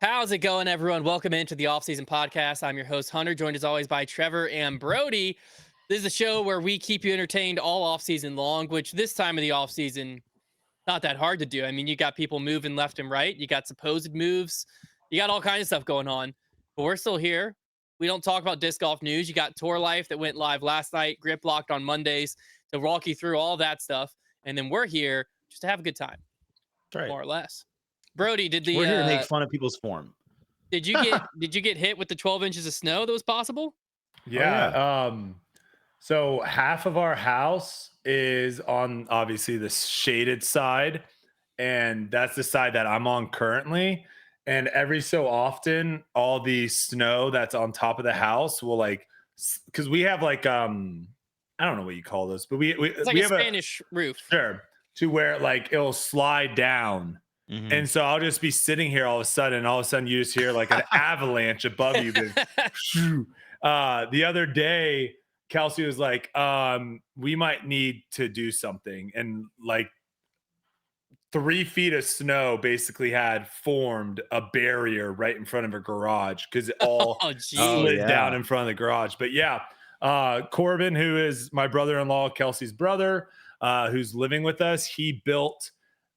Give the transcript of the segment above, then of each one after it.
How's it going, everyone? Welcome into the Offseason podcast. I'm your host, Hunter, joined as always by Trevor and Brody. This is a show where we keep you entertained all offseason long, which this time of the offseason, not that hard to do. I mean, you got people moving left and right. You got supposed moves. You got all kinds of stuff going on. But we're still here. We don't talk about disc golf news. You got Tour Life that went live last night, Grip Locked on Mondays to walk you through all that stuff. And then we're here just to have a good time, Right. more or less. Brody, We're here to make fun of people's form. Did you get hit with the 12 inches of snow that was possible? Yeah. So half of our house is on obviously the shaded side, and that's the side that I'm on currently. And every so often, all the snow that's on top of the house will because we have I don't know what you call those, but It's like we a have Spanish roof. Sure, to where it'll slide down. Mhm. And so I'll just be sitting here all of a sudden you just hear like an avalanche above you. The other day, Kelsey was like, we might need to do something. And 3 feet of snow basically had formed a barrier right in front of a garage because it all slid down in front of the garage. But yeah, Corbin, who is my brother-in-law, Kelsey's brother, who's living with us, he built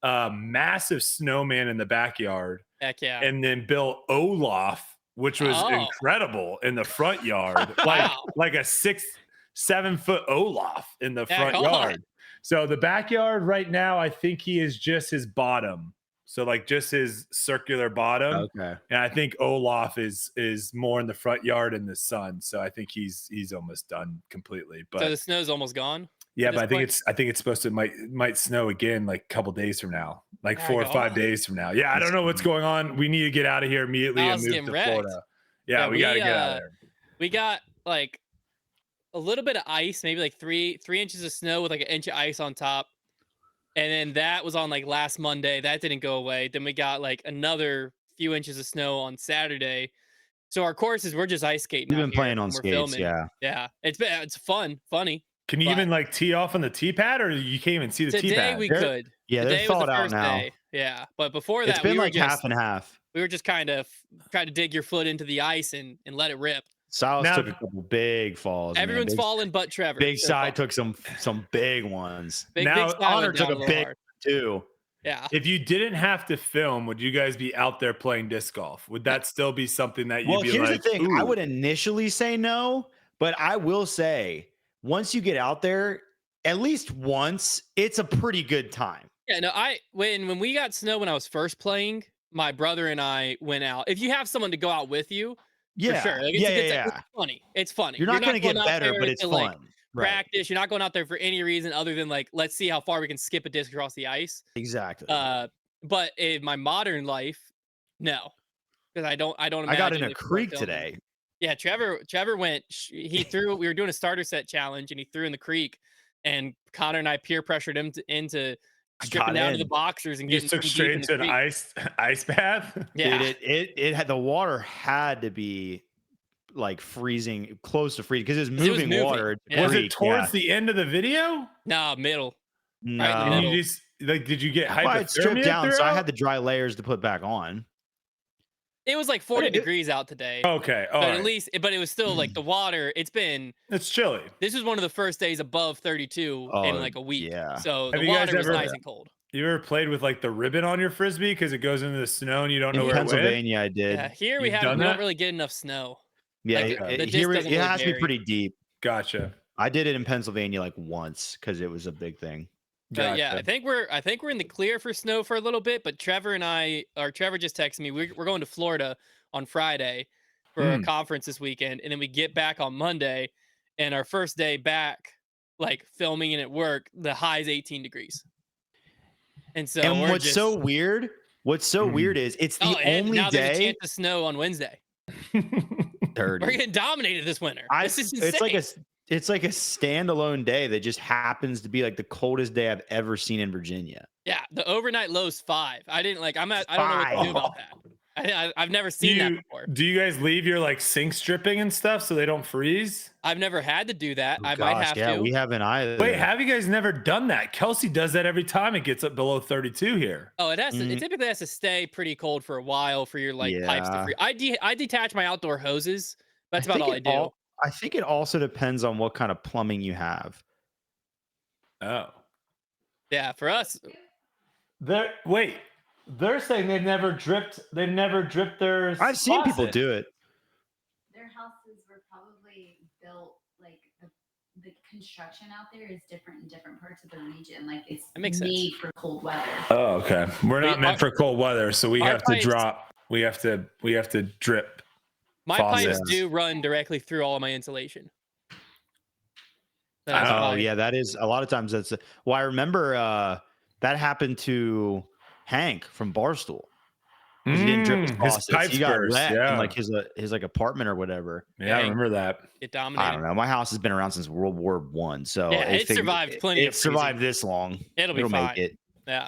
a massive snowman in the backyard. Heck yeah. And then built Olaf, which was incredible in the front yard. like a 6-7 foot Olaf in the front yard. So the backyard right now, I think he is just his bottom. So just his circular bottom. Okay. And I think Olaf is more in the front yard in the sun. So I think he's almost done completely. But so the snow's almost gone. Yeah, but I think it's supposed to might snow again a couple days from now, 4 or 5 days from now. Yeah, I don't know what's going on. We need to get out of here immediately and move to Florida. Yeah, we got to get out of there. We got a little bit of ice, maybe 3 inches of snow with an inch of ice on top, and then that was on last Monday. That didn't go away. Then we got another few inches of snow on Saturday. So our courses, we're just ice skating. We've been playing on skates. Filming. Yeah. It's funny. Can you even tee off on the tee pad, or you can't even see the tee pad? Today we could. Yeah, they're thawed out now. Day. Yeah, but before that, it's been half and half. We were just kind of trying to dig your foot into the ice and let it rip. Silas took a couple big falls. Everyone's falling but Trevor. Big Side took some big ones. Big Honor took a big too. Yeah. If you didn't have to film, would you guys be out there playing disc golf? Would that still be something that you'd be here's like, the thing. ooh. I would initially say no, but I will say once you get out there, at least once, it's a pretty good time. Yeah, no, when we got snow when I was first playing, my brother and I went out. If you have someone to go out with you, for sure. It's funny. It's funny. You're not going to get better, but it's fun. Practice. You're not going out there for any reason other than let's see how far we can skip a disc across the ice. Exactly. But in my modern life, no, because I don't. I got in a creek today. Yeah, Trevor went. He threw. We were doing a starter set challenge, and he threw in the creek. And Connor and I peer pressured him into stripping down to the boxers and getting straight into an ice bath. Yeah, dude, it had the water had to be freezing, close to freezing because it was moving water. Yeah. Was it towards the end of the video? No, middle. No, right in the middle. You just did you get hypothermia? It stripped down, so I had the dry layers to put back on. It was 40 degrees out today. Okay. But at least, but it was still the water. It's chilly. This was one of the first days above 32 in a week. Yeah. So the water was nice and cold. You ever played with the ribbon on your frisbee because it goes into the snow and you don't know where Pennsylvania, it I did. Yeah, here we don't really get enough snow. Yeah, it has to be pretty deep. Gotcha. I did it in Pennsylvania once because it was a big thing. Gotcha. Yeah, I think we're in the clear for snow for a little bit, but Trevor just texted me. We're going to Florida on Friday for a conference this weekend, and then we get back on Monday, and our first day back, filming and at work, the high is 18 degrees. And so what's so weird is it's the only now day there's a chance of snow on Wednesday. We're getting dominated this winter. This is insane. It's like a standalone day that just happens to be the coldest day I've ever seen in Virginia. Yeah, the overnight low's 5. I don't know what to do about that. I've never seen that before. Do you guys leave your like sinks dripping and stuff so they don't freeze? I've never had to do that. Oh, I might gosh, have yeah, to. we haven't either. Wait, have you guys never done that? Kelsey does that every time it gets up below 32 here. Oh, it has to. It Mm, typically has to stay pretty cold for a while for your like pipes to yeah. freeze. I detach my outdoor hoses. That's I about think all I do. I think it also depends on what kind of plumbing you have. Oh. Yeah, for us, They're saying they've never dripped their I've seen people do it. Their houses were probably built like the construction out there is different in different parts of the region. Like it's That makes sense. made for cold weather. Oh, okay. We're not meant for cold weather, so we our have to pipes- drop. We have to drip. my Faucets. pipes do run directly through all of my insulation. That's Oh why- yeah, that is a lot of times. That's well, I remember that happened to Hank from Barstool. 'Cause he didn't drip his His faucets. pipes He got burst, wet yeah. in like his like apartment or whatever. Yeah, I remember that. It I dominated. don't know. My house has been around since World War One, so Yeah, it figured- survived plenty It of freezing. survived this long. It'll be fine. make it. Yeah.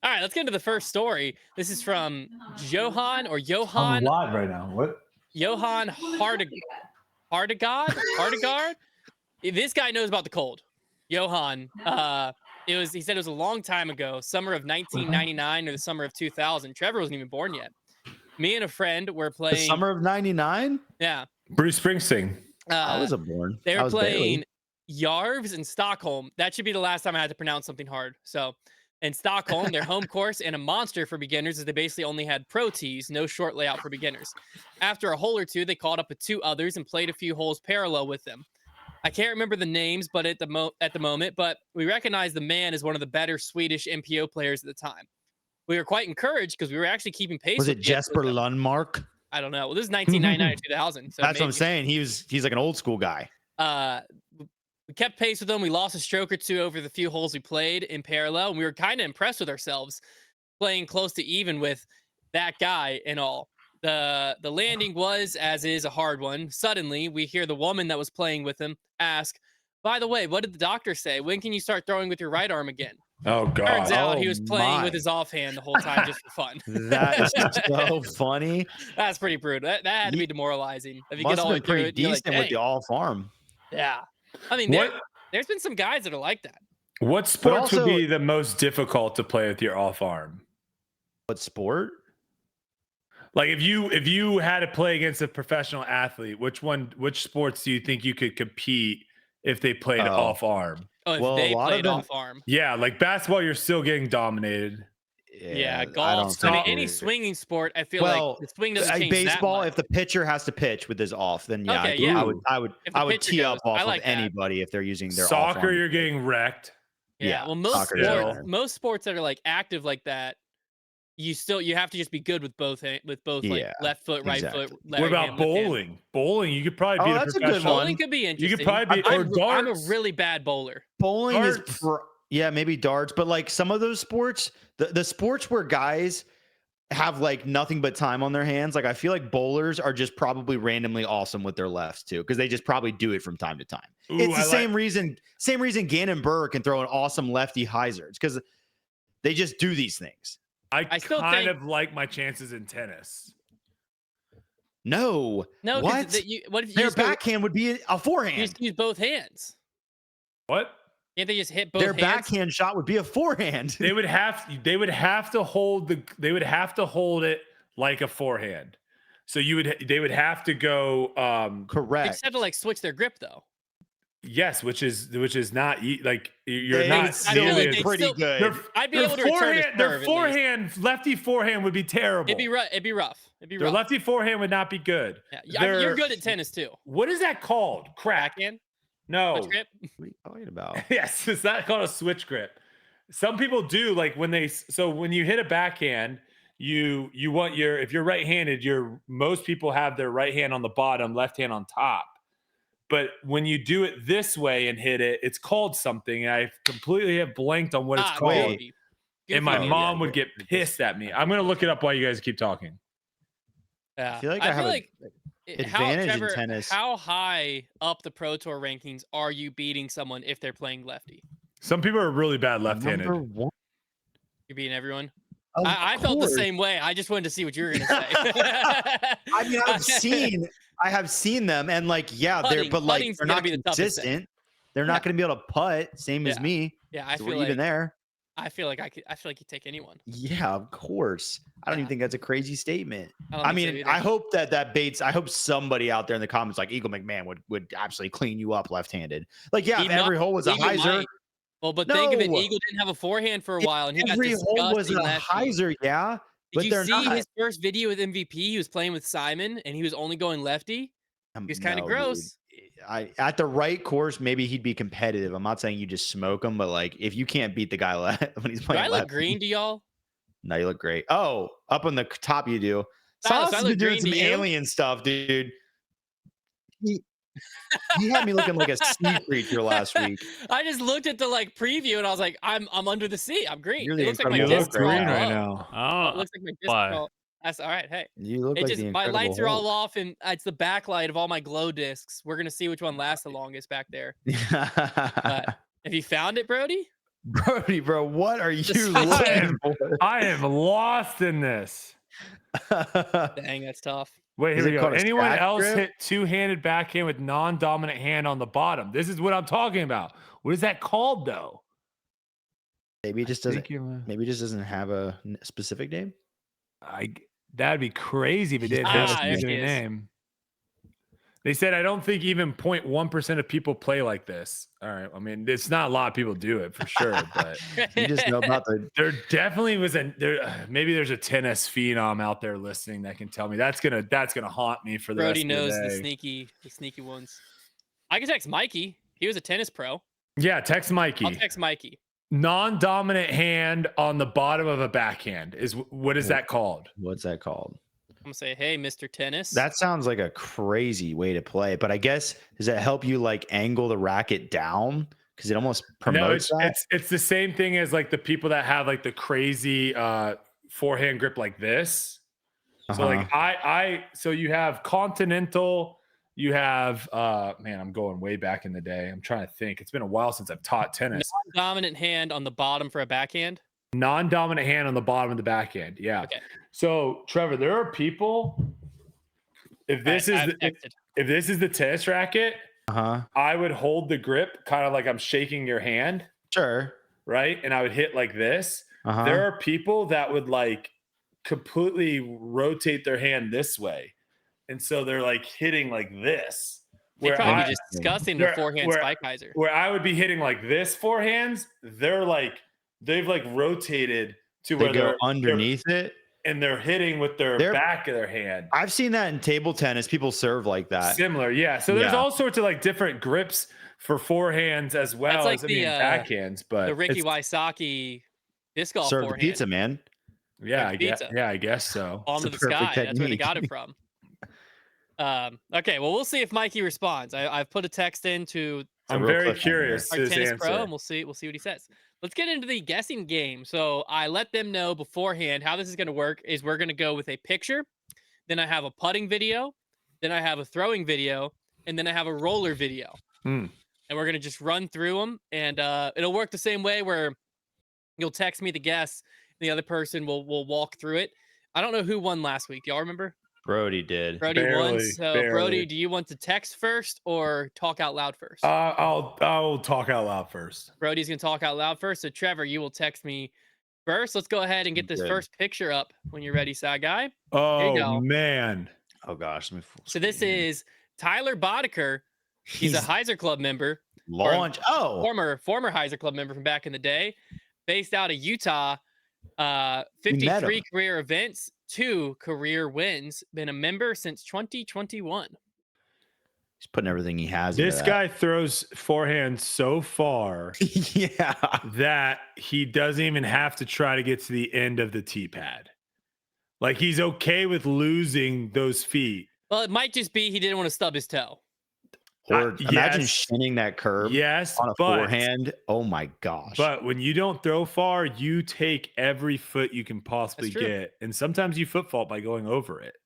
All right, let's get into the first story. This is from Johan I'm Johan live right now. What? Hardegard. This guy knows about the cold. Johan. He said it was a long time ago, summer of 1999 or the summer of 2000. Trevor wasn't even born yet. Me and a friend were The playing. summer of '99. Yeah. Bruce Springsteen. I wasn't born. They I were was playing barely. Yarvs in Stockholm. That should be the last time I had to pronounce something hard. So in Stockholm, their home course and a monster for beginners is they basically only had pro tees, no short layout for beginners. After a hole or two, they called up with two others and played a few holes parallel with them. I can't remember the names, but at the moment, but we recognized the man as one of the better Swedish MPO players at the time. We were quite encouraged because we were actually keeping pace. Was with it the- Jesper Lundmark? I don't know. Well, this is 1999 or 2000. So That's what I'm maybe. saying. He's like an old school guy. We kept pace with them. We lost a stroke or two over the few holes we played in parallel, and we were kind of impressed with ourselves playing close to even with that guy and all. The landing was, as is, a hard one. Suddenly, we hear the woman that was playing with him ask, "By the way, what did the doctor say? When can you start throwing with your right arm again?" Oh Turns God. out he Oh, was playing my. with his offhand the whole time just for fun. That is so funny. That's pretty brutal. That had to be demoralizing. If you Must get all have the way been through pretty it, you're like, decent with the "Dang." off arm. Yeah. I mean, there's been some guys that are like that. What sports also- would be the most difficult to play with your off arm? What sport? Like if you had to play against a professional athlete, which sports do you think you could compete if they played Oh. off arm? Oh, if Well, a they lot of played them- off arm. Yeah, like basketball, you're still getting dominated. Yeah, I golf. don't I mean, think any it- swinging sport, I feel Well, like the swing doesn't like change baseball, that much. if the pitcher has to pitch with his off, then yeah, Okay, I yeah. would If the pitcher tee up goes, off I like of that. anybody if they're using their off Soccer, arm. you're getting wrecked. Yeah, well, most soccer is sports, better. most sports that are like active like that, you have to just be good with both like Yeah, left foot, right exactly. foot. Left What about hand, left hand. bowling? Bowling, you could probably Oh, be a that's a good professional. one. Bowling could be interesting. You could probably be or I'm a darts. really bad bowler. Bowling is Darts. yeah, maybe darts, but like some of those sports, the sports where guys have like nothing but time on their hands, like I feel like bowlers are just probably randomly awesome with their lefts too, because they just probably do it from time to time. Ooh, It's the I same reason Gannon Burr can throw an awesome lefty hyzer. It's because they just do these things. I still kind think- of like my chances in tennis. No, No, what? what if you Their just go- backhand would be a you forehand. just use both hands? What? Can't they just hit both Their hands? backhand shot would be a forehand. They would have to hold it like a forehand. So they would have to go They Correct. just have to like switch their grip though. yes, which is not like you're They not would still feel be like they pretty still- good. Their, I'd be their able to return a forehand, their serve at least. forehand, lefty forehand would be terrible. It'd be rough. It'd be rough. Their lefty forehand would not be good. Yeah, you're Their- good at tennis too. What is that called? Crack? Backhand, No. switch grip. What are you talking about? Yes, it's not called a switch grip. Some people do like when you hit a backhand, you want if you're right-handed, most people have their right hand on the bottom, left hand on top. But when you do it this way and hit it, it's called something. And I completely have blanked on what it's called. Goofy. And my Goofy. mom would get pissed at me. I'm gonna look it up while you guys keep talking. Yeah. I feel like I have advantage advantage in tennis. How high up the Pro Tour rankings are you beating someone if they're playing lefty? Some people are really bad left-handed. Number one. You're beating everyone. Of I felt the course. same way. I just wanted to see what you were gonna say. I mean, I have seen them, and like, yeah, Putting- but like, putting's they're gonna not be the toughest thing. consistent. They're not going to be able to putt, same as Yeah. me. Yeah, I So feel we're even like there. I feel like you take anyone. Yeah, of course. I don't Yeah. even think that's a crazy statement. I don't I think so mean, either. I hope that baits. I hope somebody out there in the comments, like Eagle McMahon, would absolutely clean you up left-handed. Like, yeah, He if every might- hole was a Eagle hyzer. might. Well, but think of it. No, Eagle didn't have a forehand for a if while, and he got every hole was a disgusting last year. hyzer, yeah, Did but you they're see not. his first video with MVP? He was playing with Simon, and he was only going lefty. He was kind of No, dude. gross. At the right course, maybe he'd be competitive. I'm not saying you just smoke him, but like if you can't beat the guy when he's Do playing I look left, green to y'all? no, you look great. Oh, up on the top, you do. Silas, Silas I has look been doing green some to you? alien stuff, dude. He had me looking like a sea creature last week. I just looked at the like preview and I was like, I'm under the sea. I'm green. You're It the looks like my You Incredible discs look are Hulk all green right low. now. Oh, it Oh, looks like my discs why? are all. That's all right. Hey, You look it like just the my Incredible lights are all Hulk. off and it's the backlight of all my glow discs. We're gonna see which one lasts the longest back there. But have you found it, Brody? Brody, bro, what are you Just- looking for? I am lost in this. Dang, that's tough. Wait, Is here we it go. called a Anyone stack else grip? hit two-handed backhand with non-dominant hand on the bottom? This is what I'm talking about. What is that called, though? Maybe it just I doesn't. think you're- Maybe it just doesn't have a specific name. That'd be crazy if it didn't have a Ah, there he specific is. name. They said, I don't think even 0.1% of people play like this. All right. I mean, it's not a lot of people do it for sure, but You just know about the. there definitely was maybe there's a tennis phenom out there listening that can tell me that's gonna haunt me for the Brody rest knows of the the day. sneaky ones. I can text Mikey. He was a tennis pro. Yeah, text I'll Mikey. text Mikey. Non-dominant hand on the bottom of a backhand is what is that called? What's that called? I'm gonna say, hey, Mr. Tennis. That sounds like a crazy way to play, but I guess does it help you like angle the racket down because it almost promotes that? It's the same thing as like the people that have like the crazy forehand grip like this. So like so you have continental, you have man, I'm going way back in the day. I'm trying to think. It's been a while since I've taught tennis. Dominant hand on the bottom for a backhand. Non-dominant hand on the bottom of the backhand. Yeah. Okay. So Trevor, there are people. If this I've is texted. if this is the tennis racket, I would hold the grip kind of like I'm shaking your hand, Sure. right? And I would hit like this. There are people that would like completely rotate their hand this way. And so they're like hitting like this. They Where probably I, be just disgusting their where- forehand where- spike hyzer. where I would be hitting like this forehands, they've like rotated to They where go they're underneath it. and they're hitting with their They're- back of their hand. I've seen that in table tennis. People serve like that. Similar, yeah. So there's Yeah. all sorts of like different grips for forehands as well like as the, backhands. But The Ricky it's- Wysocki disc golf Serve the forehand. pizza, man. yeah, like pizza. I guess so. Palm to It's the a perfect sky. That's where they technique. got it from. Okay, well, we'll see if Mikey responds. I've put a text into I'm real very cliffhanger. curious our to his tennis answer. pro, and we'll see what he says. Let's get into the guessing game. So I let them know beforehand how this is going to work. Is we're going to go with a picture, then I have a putting video, then I have a throwing video, and then I have a roller video. Hmm. And we're going to just run through them, and it'll work the same way where you'll text me the guess, and the other person will walk through it. I don't know who won last week. Y'all remember? Brody did. Brody won. Barely, So barely. Brody, do you want to text first or talk out loud first? I'll talk out loud first. Brody's gonna talk out loud first. So Trevor, you will text me first. Let's go ahead and get this Good. first picture up when you're ready, side guy. you Oh go. man. Oh gosh. Let me full So this screen here. is Tyler Boddicker. He's a Heiser Club member, launch. Oh, former Heiser Club member from back in the day, based out of Utah. We met 53 him. career events, 2 career wins. Been a member since 2021. he's putting everything he has. into This that. guy throws forehand so far yeah. that he doesn't even have to try to get to the end of the tee pad. Like he's okay with losing those feet. Well, it might just be he didn't want to stub his toe. Or imagine yes. shinning that curve Yes, on a but, forehand. Oh my gosh. But when you don't throw far, you take every foot you can possibly That's true. get. And sometimes you foot fault by going over it.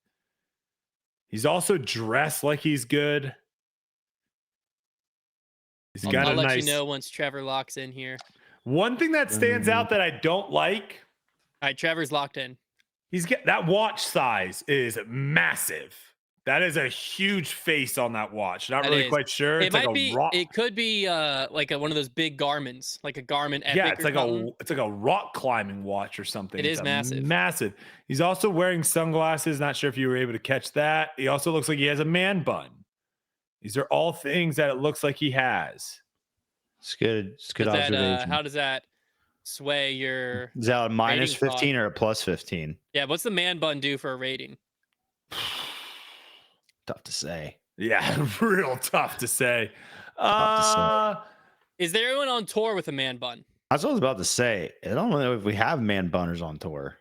He's also dressed like he's good. He's got I'll a let nice. you know once Trevor locks in here. One thing that stands out that I don't like All right, Trevor's locked in. That watch size is massive. That is a huge face on that watch. Not That really is. quite sure. It It's like might a be. rock. It could be like one of those big Garmins, like a Garmin Epic. Yeah, it's or like something. it's like a rock climbing watch or something. It It's is massive. Massive. He's also wearing sunglasses. Not sure if you were able to catch that. He also looks like he has a man bun. These are all things that it looks like he has. It's good. It's good Does that, observation. how does that sway your? Is that a minus rating thought? 15 or a plus 15? Yeah, what's the man bun do for a rating? Tough to say. Yeah, real tough to say. Is there anyone on tour with a man bun? That's what I was about to say. I don't know if we have man bunners on tour.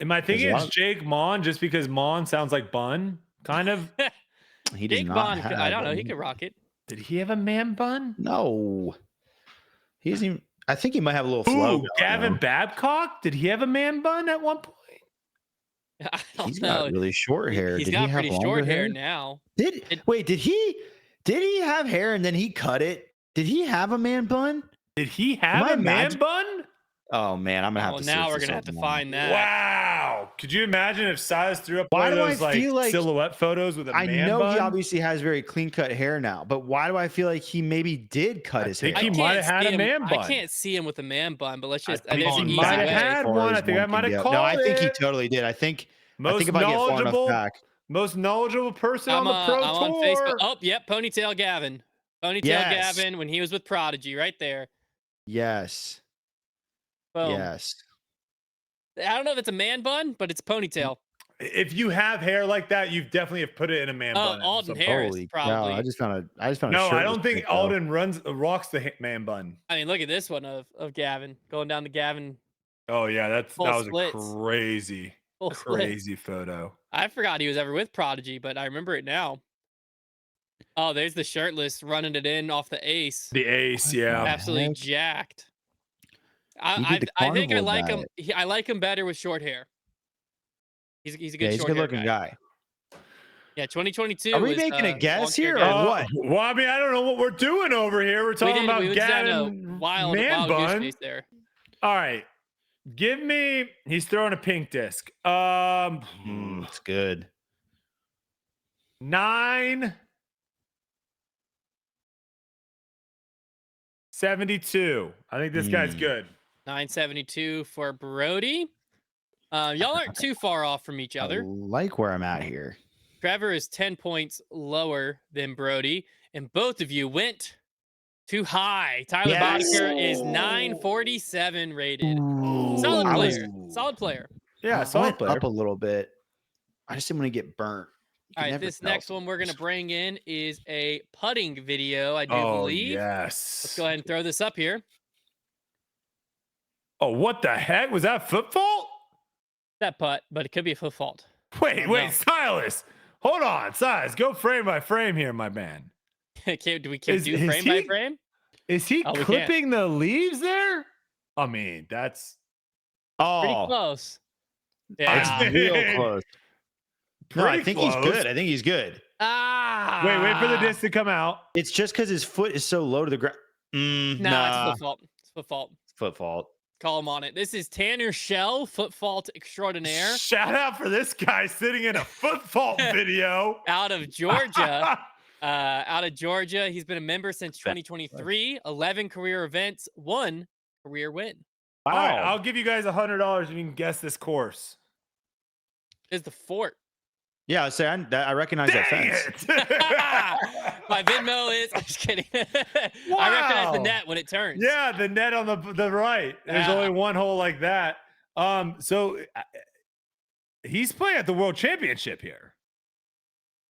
Am I thinking There's a it's Jake Mon just because Mon sounds like bun? Kind of. He does Jake not Bond, have I don't know. one. He could rock it. Did he have a man bun? No. He doesn't even, I think he might have a little flow. Ooh, Gavin Babcock? Did he have a man bun at one point? I don't He's know. got really short hair. He's Did got he have pretty short longer hair now. Wait, did he have hair and then he cut it? Did he have a man bun? Did he Am have I a man imagin- bun? Oh man, I'm gonna have Well, to. now search we're this gonna up have to more. find that. Wow. Could you imagine if Silas threw up Why one of do I those like feel like- silhouette photos with a I man know bun? he obviously has very clean cut hair now, but why do I feel like he maybe did cut his hair? think he I might can't have had see a him- man bun. I can't see him with a man bun, but let's just. think there's he an easy might have way. had one. I think I might have called No, I think he it. totally did. I think Most if I get far enough knowledgeable, back. most knowledgeable person I'm, on the pro I'm tour. on Facebook. Oh, yep, Ponytail Gavin. Ponytail Yes. Gavin when he was with Prodigy, right there. Yes. Boom. Yes. I don't know if it's a man bun, but it's ponytail. If you have hair like that, you've definitely have put it in a man bun. at Alden some Harris Holy probably. cow! I just found a. No, I shirtless don't think pic, though. Alden rocks the man bun. I mean, look at this one of Gavin going down the Gavin Oh yeah, that Full was splits. a crazy, full split. crazy photo. I forgot he was ever with Prodigy, but I remember it now. Oh, there's the shirtless running it in off the ace. The ace, What yeah. the Absolutely heck? jacked. He I did the I think I carnival like him. diet. I like him better with short hair. He's a good Yeah, he's a short good hair looking guy. Yeah, 2022. Are we was, making a long guess hair here, or Gavin. what? Well, I mean, I don't know what we're doing over here. We're talking about we just had a Gavin wild man goose bun. chase there. All right, give me. He's throwing a pink disc. It's good. 972. I think this guy's good. 972 for Brody. Y'all aren't too far off from each I other. like where I'm at here. Trevor is 10 points lower than Brody, and both of you went too high. Tyler Yes. Boddicker is 947 rated. Solid I was- player. Solid player. Yeah, I solid went player. up a little bit. I just didn't want to get burnt. You All can right, never this tell next one we're going to sometimes. bring in is a putting video, I do Oh believe. yes. Let's go ahead and throw this up here. Oh, what the heck was that? Foot fault? That putt, but it could be a foot fault. Wait, Oh, wait, no. Silas. Hold on, Silas. Go frame by frame here, my man. Can't do Is frame by he- frame? Is he Oh, we can't. clipping the leaves there? I mean, that's Pretty Oh, close. it's Yeah. real close. No, I pretty think close. he's good. I think he's good. Ah. Wait for the disc to come out. It's just because his foot is so low to the ground. Nah, it's Nah, a foot fault. It's a foot fault. foot fault. Call him on it. This is Tanner Shell, foot fault extraordinaire, Shout out for this guy sitting in a foot fault video. out of Georgia. Out of Georgia. He's been a member since 2023. 11 career events, 1 career win. All right, Wow. I'll give you guys $100 if you can guess this course. Is the fort. Yeah, I say I recognize that Dang fence. it! My Venmo is. I'm just kidding. I recognize the Wow. net when it turns. Yeah, the net on the right. There's Yeah. only one hole like that. So he's playing at the World Championship here.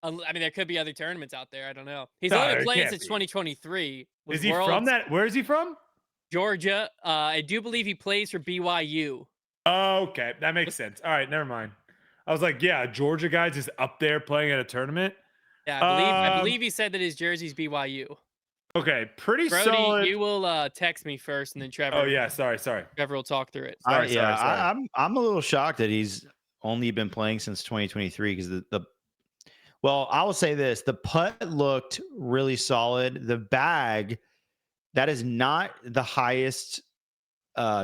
I mean, there could be other tournaments out there. I don't know. He's No, only there been playing can't since be. 2023. with Is he from Worlds, that? Where is he from? Georgia. I do believe he plays for BYU. Oh, okay, that makes sense. All right, never mind. I was like, yeah, Georgia guys is up there playing at a tournament. Yeah, I Um, believe he said that his jersey's BYU. Okay, pretty Brody, solid. you will text me first, and then Trevor. Oh yeah, sorry. Trevor will talk through it. Sorry, yeah, sorry. I'm a little shocked that he's only been playing since 2023 because well, I will say this: the putt looked really solid. The bag, that is not the highest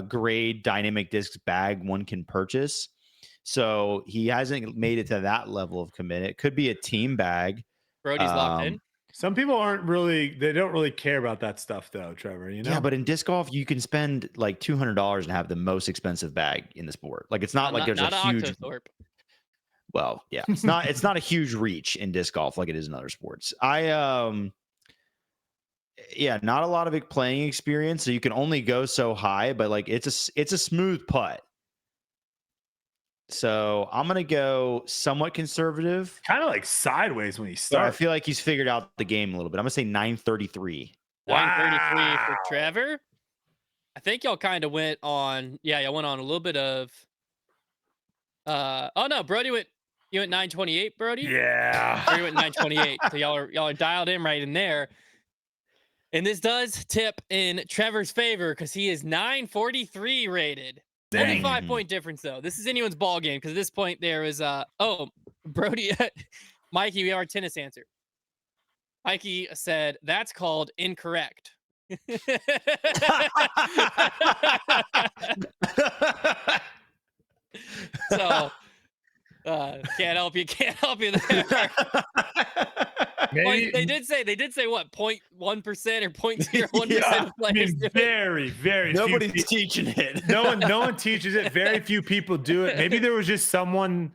grade dynamic discs bag one can purchase. So he hasn't made it to that level of commit. It could be a team bag. Brody's locked in. Some people they don't really care about that stuff though, Trevor, you know? Yeah, but in disc golf, you can spend like $200 and have the most expensive bag in the sport. Like it's not like there's not a huge. Octothorpe. Well, yeah, it's not a huge reach in disc golf like it is in other sports. Yeah, not a lot of playing experience, so you can only go so high, but like it's a smooth putt. So I'm gonna go somewhat conservative. Kind of like sideways when he But starts. I feel like he's figured out the game a little bit. I'm gonna say 933. 933 for Wow. Trevor. I think y'all kind of went on. Yeah, y'all went on a little bit of. Oh no, Brody went. You went 928, Brody. Yeah. Brody went 928. So y'all are dialed in right in there. And this does tip in Trevor's favor because he is 943 rated. Only Dang. 5-point difference though. This is anyone's ball game because at this point there is Brody, Mikey. We have our tennis answer. Mikey said that's called incorrect. So can't help you there. Well, they did say what 0.1% or 0.01% Yeah, of players do it. very few Nobody's teaching it. no one teaches it. Very few people do it. Maybe there was just someone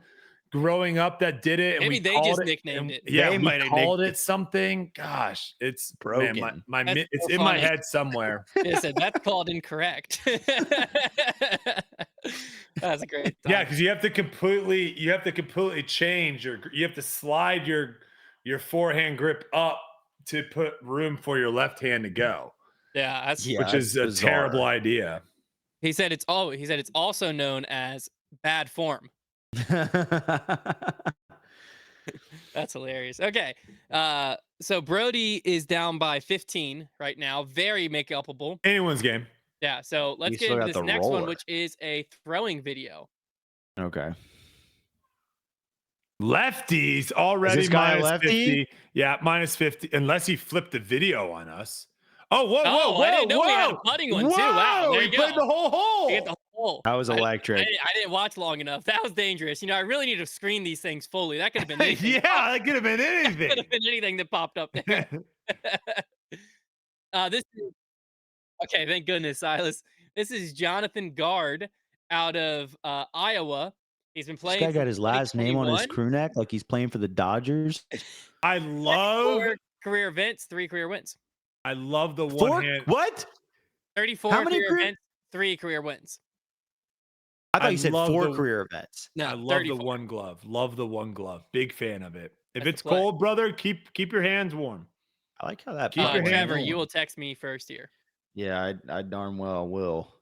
growing up that did it. And Maybe we they called just it, nicknamed it. Yeah, They we might have called it something. Gosh, it's Broken. Man, That's it's so in my funny. head somewhere. They said that's called incorrect. That's a great time. Yeah, because you have to completely change you have to slide your forehand grip up to put room for your left hand to go, Yeah, that's which is a bizarre. terrible idea. he said it's also known as bad form. That's hilarious. Okay. So Brody is down by 15 right now. Very make-upable. Anyone's game. Yeah, so let's We get still into got this the next one, roller. which is a throwing video. Okay. Lefties already Is this guy a minus lefty? 50. Yeah, minus 50. Unless he flipped the video on us. Oh, whoa. I didn't know we had a putting one too. Wow, there He you played go. the whole hole. You get the hole. That was electric. I didn't watch long enough. That was dangerous. I really need to screen these things fully. That could have been anything. Yeah, that could have been Could anything. have been anything that popped up there. This is okay. Thank goodness, Silas. This is Jonathan Gard out of Iowa. He's been This playing. guy got his last name on his 2021. crew neck like he's playing for the Dodgers. I love 34 career events, 3 career wins. the one Four? hand. What? 34 How many career career- events, 3 career wins. I thought I you said love 4 the- career events. No, I love 34. the one glove. Love the one glove. Big fan of it. If That's the it's play. cold, brother, keep your hands warm. I like how that. Keep your putt went hand Trevor, in. you will text me first here. Yeah, I darn well will.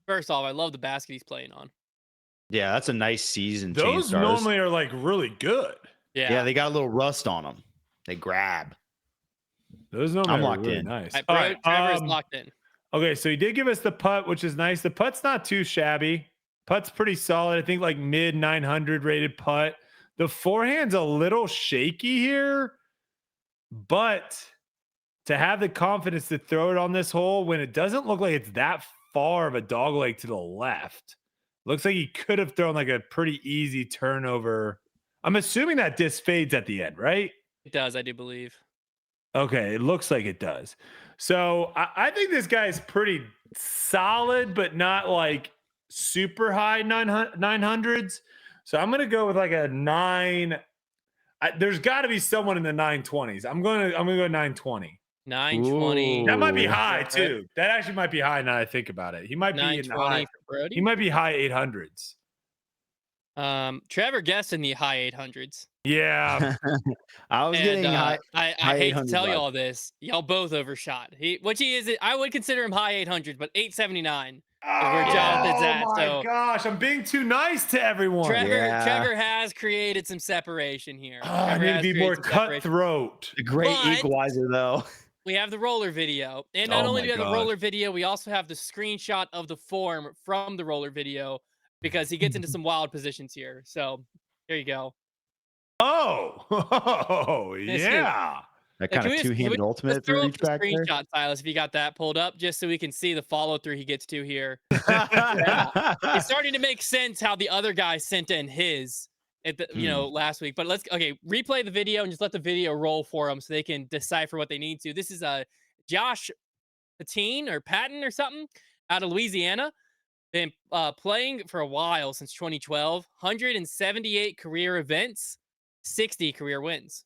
First off, I love the basket he's playing on. Yeah, that's a nice season. Those normally are like really good. Yeah, they got a little rust on them. They grab. Those normally I'm are locked really in. nice. All All right, Trevor's right, locked in. okay, so he did give us the putt, which is nice. The putt's not too shabby. Putt's pretty solid. I think like mid 900 rated putt. The forehand's a little shaky here, but to have the confidence to throw it on this hole when it doesn't look like it's that far of a dog leg to the left. Looks like he could have thrown like a pretty easy turnover. I'm assuming that disc fades at the end, right? It does, I do believe. Okay, it looks like it does. So I think this guy is pretty solid, but not like super high 900s. So I'm gonna go with like a 9. There's got to be someone in the 920s. I'm gonna go 920. 920. That might be Ooh. high too. That actually might be high now that I think about it. He might be in the 920 high. for Brody. He might be high 800s. Trevor guessed in the high 800s. Yeah. I was And getting high. I high hate to 800 tell you vibe. all this. Y'all both overshot. He is. I would consider him high 800s, but 879. where Jonathan's at, Oh my so- gosh, I'm being too nice to everyone. Trevor has created some separation here. Oh, I Trevor need to has be created more some separation. cutthroat. A great But- equalizer, though. We have the roller video. And not Oh only my do we have the God. roller video, we also have the screenshot of the form from the roller video because he gets into some wild positions here. So there you go. Oh, This is- yeah. That Can kind we of just- can we two-handed just ultimate throw for up reach the back there. screenshot, Silas, if you got that pulled up, just so we can see the follow through he gets to here. It's starting to make sense how the other guy sent in his at the, last week. But replay the video and just let the video roll for them so they can decipher what they need to. This is Josh Patton or something out of Louisiana. Been playing for a while since 2012. 178 career events, 60 career wins.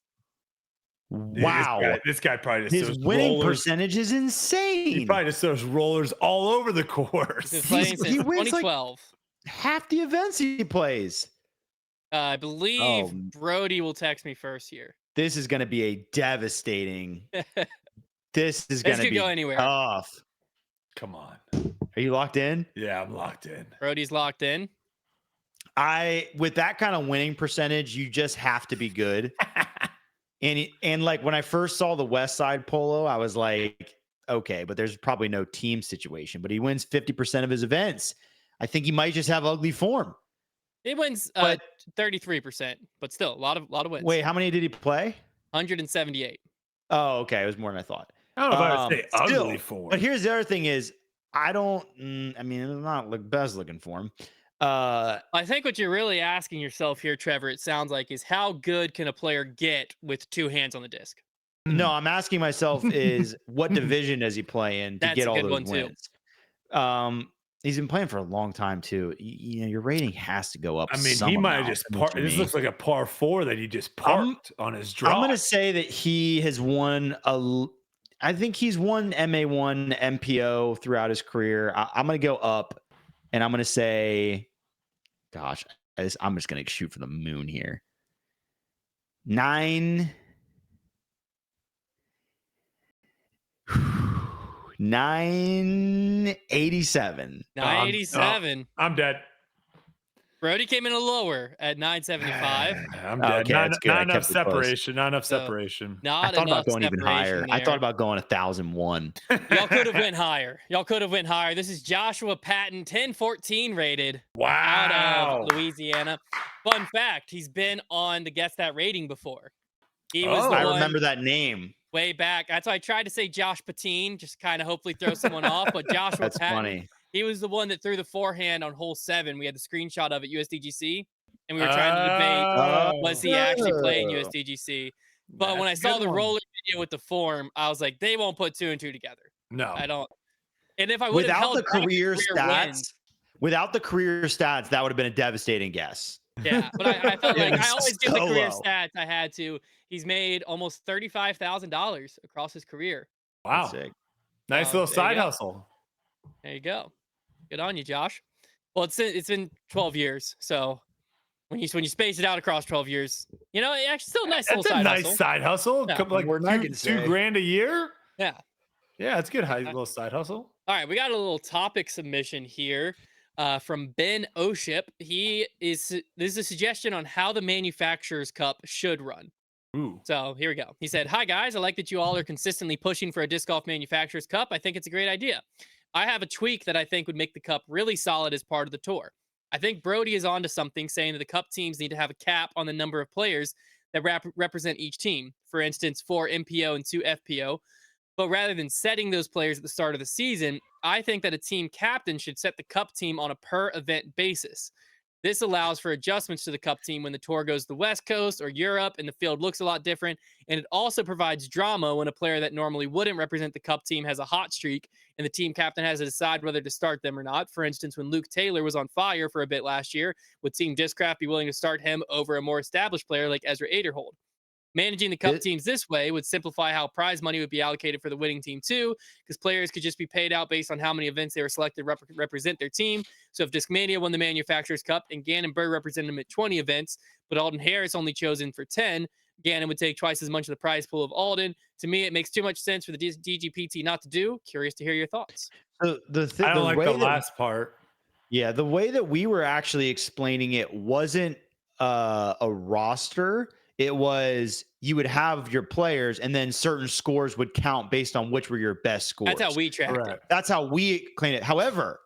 Wow. This guy probably just His throws winning rollers. percentage is insane. He probably just throws rollers all over the He's course. been playing since he wins, like, 2012. half the events he plays. I believe Brody will text me first here. This is going to be a devastating. This is This going to could be go anywhere. tough. Come on. Are you locked in? Yeah, I'm locked in. Brody's locked in. With that kind of winning percentage, you just have to be good. And like when I first saw the West Side Polo, I was like, okay, but there's probably no team situation. But he wins 50% of his events. I think he might just have ugly form. He wins But 33%, but still a lot of wins. wait, how many did he play? 178. Oh, okay, it was more than I thought. I don't know if I would say Still, ugly form. But here's the other thing: is I don't. I mean, it's not the best looking form. I think what you're really asking yourself here, Trevor, it sounds like, is how good can a player get with two hands on the disc? No, I'm asking myself is what division does he play in to That's get a all good those one, too. wins? He's been playing for a long time too. Your rating has to go up. I mean, some he might have amount, just don't you This mean? looks like a par 4 that he just parked on his draw. I'm going to say that he has won I think he's won MA1, MPO throughout his career. I'm going to go up, and I'm going to say, gosh, I'm just going to shoot for the moon here. 987. 987. I'm dead. Brody came in a lower at 975. I'm dead. Okay, that's good. I Not enough kept it close. separation. Not enough So, separation. Not I thought enough about going even higher. separation I there. thought about going 1,001. Y'all could have went higher. This is Joshua Patton, 1014 rated. Out Wow. of Louisiana. Fun fact, he's been on the Guess That Rating before. He was the I one remember that name. way back. That's why I tried to say Josh Patine, just kind of hopefully throw someone off. But Joshua That's Patton, funny. he was the one that threw the forehand on hole 7. We had the screenshot of it, USDGC. And we were trying to debate, was he actually playing USDGC? But when I saw the roller video with the form, I was like, they won't put 2 and 2 together. No. I don't. And if I would have Without held the career wins, stats, that would have been a devastating guess. yeah, but I felt It like was I always give the so career low. stats. I had to. He's made almost $35,000 across his career. Wow. That's sick. Nice There little you side go. hustle. There you go. Good on you, Josh. Well, it's been 12 years, so when you space it out across 12 years, it's still a nice little That's a side nice hustle. side hustle. Yeah. Couple, like More than I two, can $2 say. grand a year. Yeah. Yeah, it's good. Little side hustle. All right, we got a little topic submission here from Ben Oship. This is a suggestion on how the Manufacturers Cup should run. Ooh. So here we go. He said, "Hi guys, I like that you all are consistently pushing for a disc golf Manufacturers Cup. I think it's a great idea. I have a tweak that I think would make the cup really solid as part of the tour. I think Brody is onto something, saying that the cup teams need to have a cap on the number of players that represent each team. For instance, 4 MPO and 2 FPO. But rather than setting those players at the start of the season, I think that a team captain should set the cup team on a per event basis. This allows for adjustments to the cup team when the tour goes to the West Coast or Europe and the field looks a lot different. And it also provides drama when a player that normally wouldn't represent the cup team has a hot streak and the team captain has to decide whether to start them or not. For instance, when Luke Taylor was on fire for a bit last year, would Team Discraft be willing to start him over a more established player like Ezra Aderhold? Managing the cup teams this way would simplify how prize money would be allocated for the winning team too, because players could just be paid out based on how many events they were selected to represent their team. So if Discmania won the Manufacturers Cup and Gannon Bird represented him at 20 events, but Alden Harris only chosen for 10, Gannon would take twice as much of the prize pool of Alden. To me, it makes too much sense for the DGPT not to do. Curious to hear your thoughts." So I don't like the last part. Yeah, the way that we were actually explaining it wasn't a roster. It was you would have your players and then certain scores would count based on which were your best scores. That's how we tracked it. That's how we claim it. However,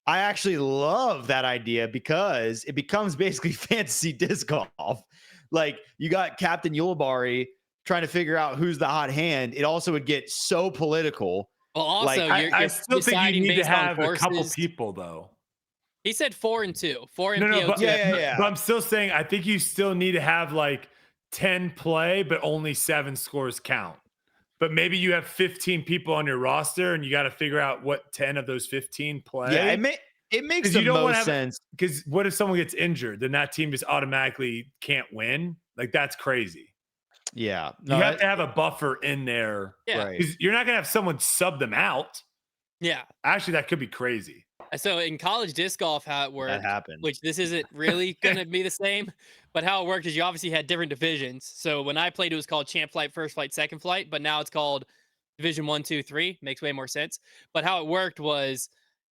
I actually love that idea because it becomes basically fantasy disc golf. Like you got Captain Yulabari trying to figure out who's the hot hand, it also would get so political. Well, also, Like, I you're still think you deciding need to based on have a couple courses. people though. He said 4 and 2, 4 and No, PO2. but Yeah. but I'm still saying I think you still need to have like 10 play, but only 7 scores count. But maybe you have 15 people on your roster and you got to figure out what 10 of those 15 play. Yeah, it makes 'Cause the you don't wanna most have sense. Because what if someone gets injured? Then that team just automatically can't win. Like that's crazy. Yeah. You have to have a buffer in there. Yeah. Right. Because you're not gonna have someone sub them out. Yeah. Actually, that could be crazy. So in college disc golf, how it That worked, happened. which this isn't really going to be the same, but how it worked is you obviously had different divisions. So when I played, it was called Champ Flight, First Flight, Second Flight, but now it's called Division 1, 2, 3. Makes way more sense. But how it worked was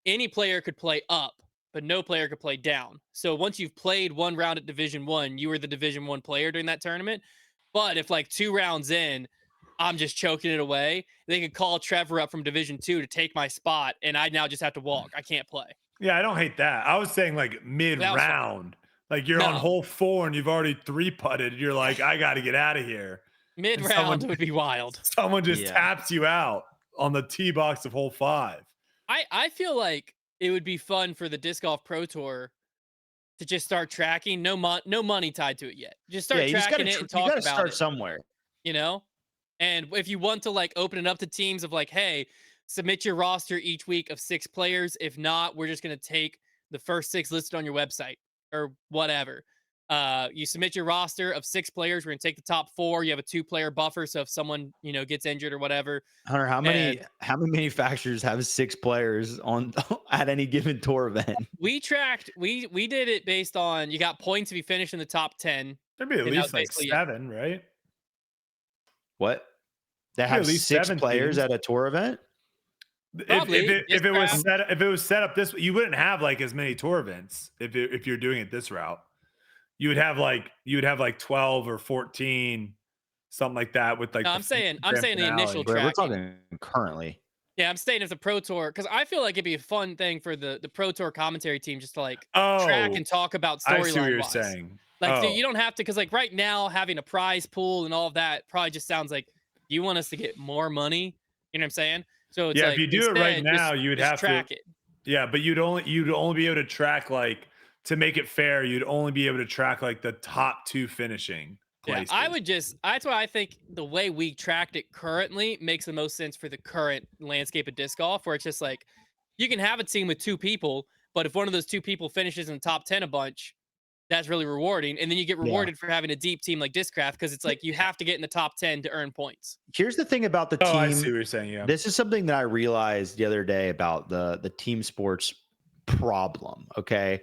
any player could play up, but no player could play down. So once you've played one round at Division 1, you were the Division 1 player during that tournament. But if like 2 rounds in, I'm just choking it away, they could call Trevor up from Division 2 to take my spot, and I now just have to walk. I can't play. Yeah, I don't hate that. I was saying like mid-round. Like you're on No. hole 4 and you've already 3-putted. You're like, I got to get out of here. Mid someone- round would be wild. Someone just Yeah. taps you out on the tee box of hole 5. I feel like it would be fun for the Disc Golf Pro Tour to just start tracking. No money tied to it yet. Just start You just tracking gotta it and you talk gotta about start it. somewhere. You know? And if you want to like open it up to teams of like, hey, submit your roster each week of 6 players. If not, we're just gonna take the first 6 listed on your website or whatever. You submit your roster of 6 players. We're gonna take the top 4. You have a 2-player buffer, so if someone gets injured or whatever. Hunter, how many manufacturers have 6 players on at any given tour event? We tracked. We did it based on you got points if you finish in the top 10. There'd be at And that least was like basically it. 7, right? What? That Yeah, have at least 6 7 players teams. at a tour event? Probably, If it was Discraft. if it was set up this, you wouldn't have like as many tour events if you're doing it this route. You would have like 12 or 14, something like that with like. No, the I'm saying grand the finale. initial We're tracking. talking currently. Yeah, I'm saying as a pro tour because I feel like it'd be a fun thing for the pro tour commentary team just to like track Oh, and talk about I see what storyline you're wise. saying. Like, so Oh. you don't have to because like right now having a prize pool and all of that probably just sounds like you want us to get more money. You know what I'm saying? So it's Yeah, like if you do it right instead, now, just- you would just have track to. it. Yeah, but you'd only be able to track like to make it fair. You'd only be able to track like the top 2 finishing Yeah, places. I would just. That's why I think the way we tracked it currently makes the most sense for the current landscape of disc golf, where it's just like you can have a team with 2 people, but if one of those 2 people finishes in the top 10 a bunch, that's really rewarding, and then you get rewarded for having a deep team like Discraft because it's like you have to get in the top 10 to earn points. Here's the thing about the Oh, I see team. what you're saying. Yeah. This is something that I realized the other day about the team sports problem. Okay.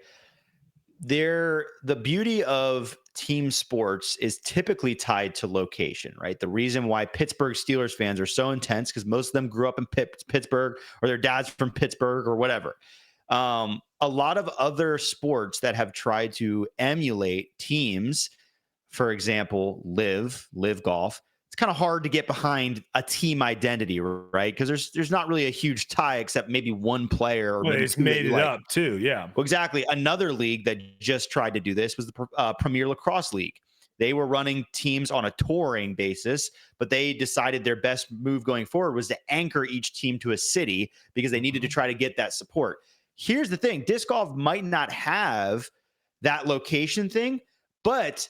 The beauty of team sports is typically tied to location, right? The reason why Pittsburgh Steelers fans are so intense because most of them grew up in Pittsburgh or their dad's from Pittsburgh or whatever. A lot of other sports that have tried to emulate teams, for example, live golf. It's kind of hard to get behind a team identity, right? Because there's not really a huge tie except maybe one player or Well, maybe it's 2 that made you it like. up too. Yeah. Well, exactly. Another league that just tried to do this was the Premier Lacrosse League. They were running teams on a touring basis, but they decided their best move going forward was to anchor each team to a city because they needed to try to get that support. Here's the thing. Disc golf might not have that location thing, but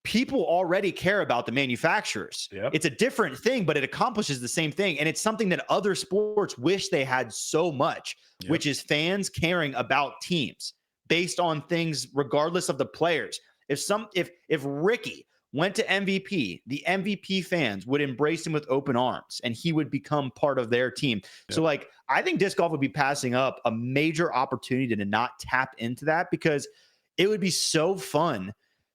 people already care about the manufacturers. Yep. It's a different thing, but it accomplishes the same thing. And it's something that other sports wish they had so much, which is fans caring about teams based on things regardless of the players. If Ricky went to MVP, the MVP fans would embrace him with open arms and he would become part of their team. Yep. So like, I think disc golf would be passing up a major opportunity to not tap into that because it would be so fun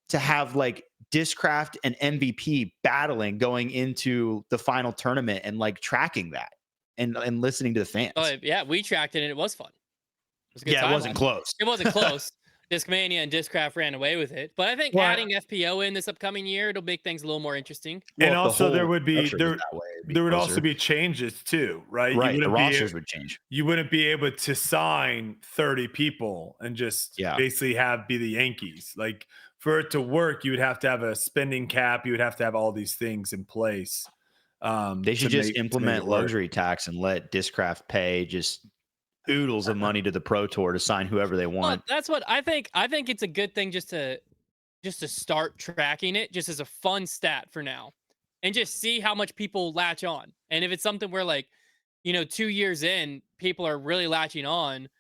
to have like Discraft and MVP battling going into the final tournament and like tracking that and listening to the fans. Oh yeah, we tracked it and it was fun. It was a good Yeah, it time. wasn't close. It wasn't close. Discmania and Discraft ran away with it, but I think Well, adding FPO in this upcoming year, it'll make things a little more interesting. And Well, if the also there whole would be structure there, was that way, it'd be there would also closer. be changes too, right? Right, the wouldn't be rosters able- would change. You wouldn't be able to sign 30 people and just Yeah. basically be the Yankees. Like for it to work, you would have to have a spending cap. You would have to have all these things in place. They should just to make implement it work. luxury tax and let Discraft pay just oodles of money to the Pro Tour to sign whoever they Well, want. that's what I think. I think it's a good thing just to start tracking it just as a fun stat for now, and just see how much people latch on. And if it's something where, like, 2 years in, people are really latching on,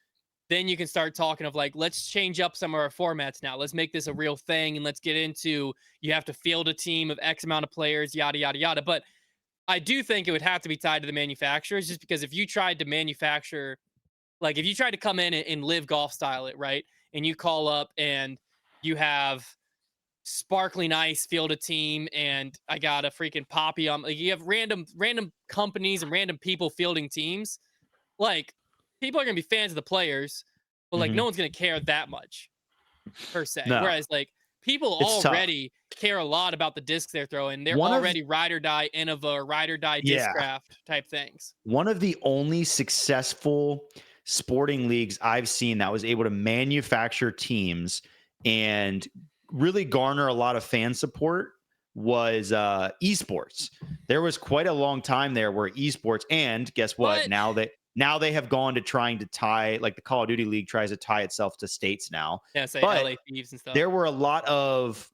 then you can start talking of, like, let's change up some of our formats now. Let's make this a real thing, and let's get into, you have to field a team of X amount of players, yada yada yada. But I do think it would have to be tied to the manufacturers, just because if you tried to manufacture, like, if you tried to come in and live golf style it, right? And you call up and you have sparkling ice field a team, and I got a freaking poppy on, like, you have random companies and random people fielding teams. Like, people are gonna be fans of the players, but, like, Mhm. no one's gonna care that much per se. No, Whereas, like, people it's tough. already care a lot about the discs they're throwing. They're One of already ride or die Innova or ride or die Yeah. Discraft type things. One of the only successful sporting leagues I've seen that was able to manufacture teams and really garner a lot of fan support was esports. There was quite a long time there where esports, and guess what? But Now they have gone to trying to tie, like the Call of Duty League tries to tie itself to states now. yeah, say But LA Thieves and stuff. there were a lot of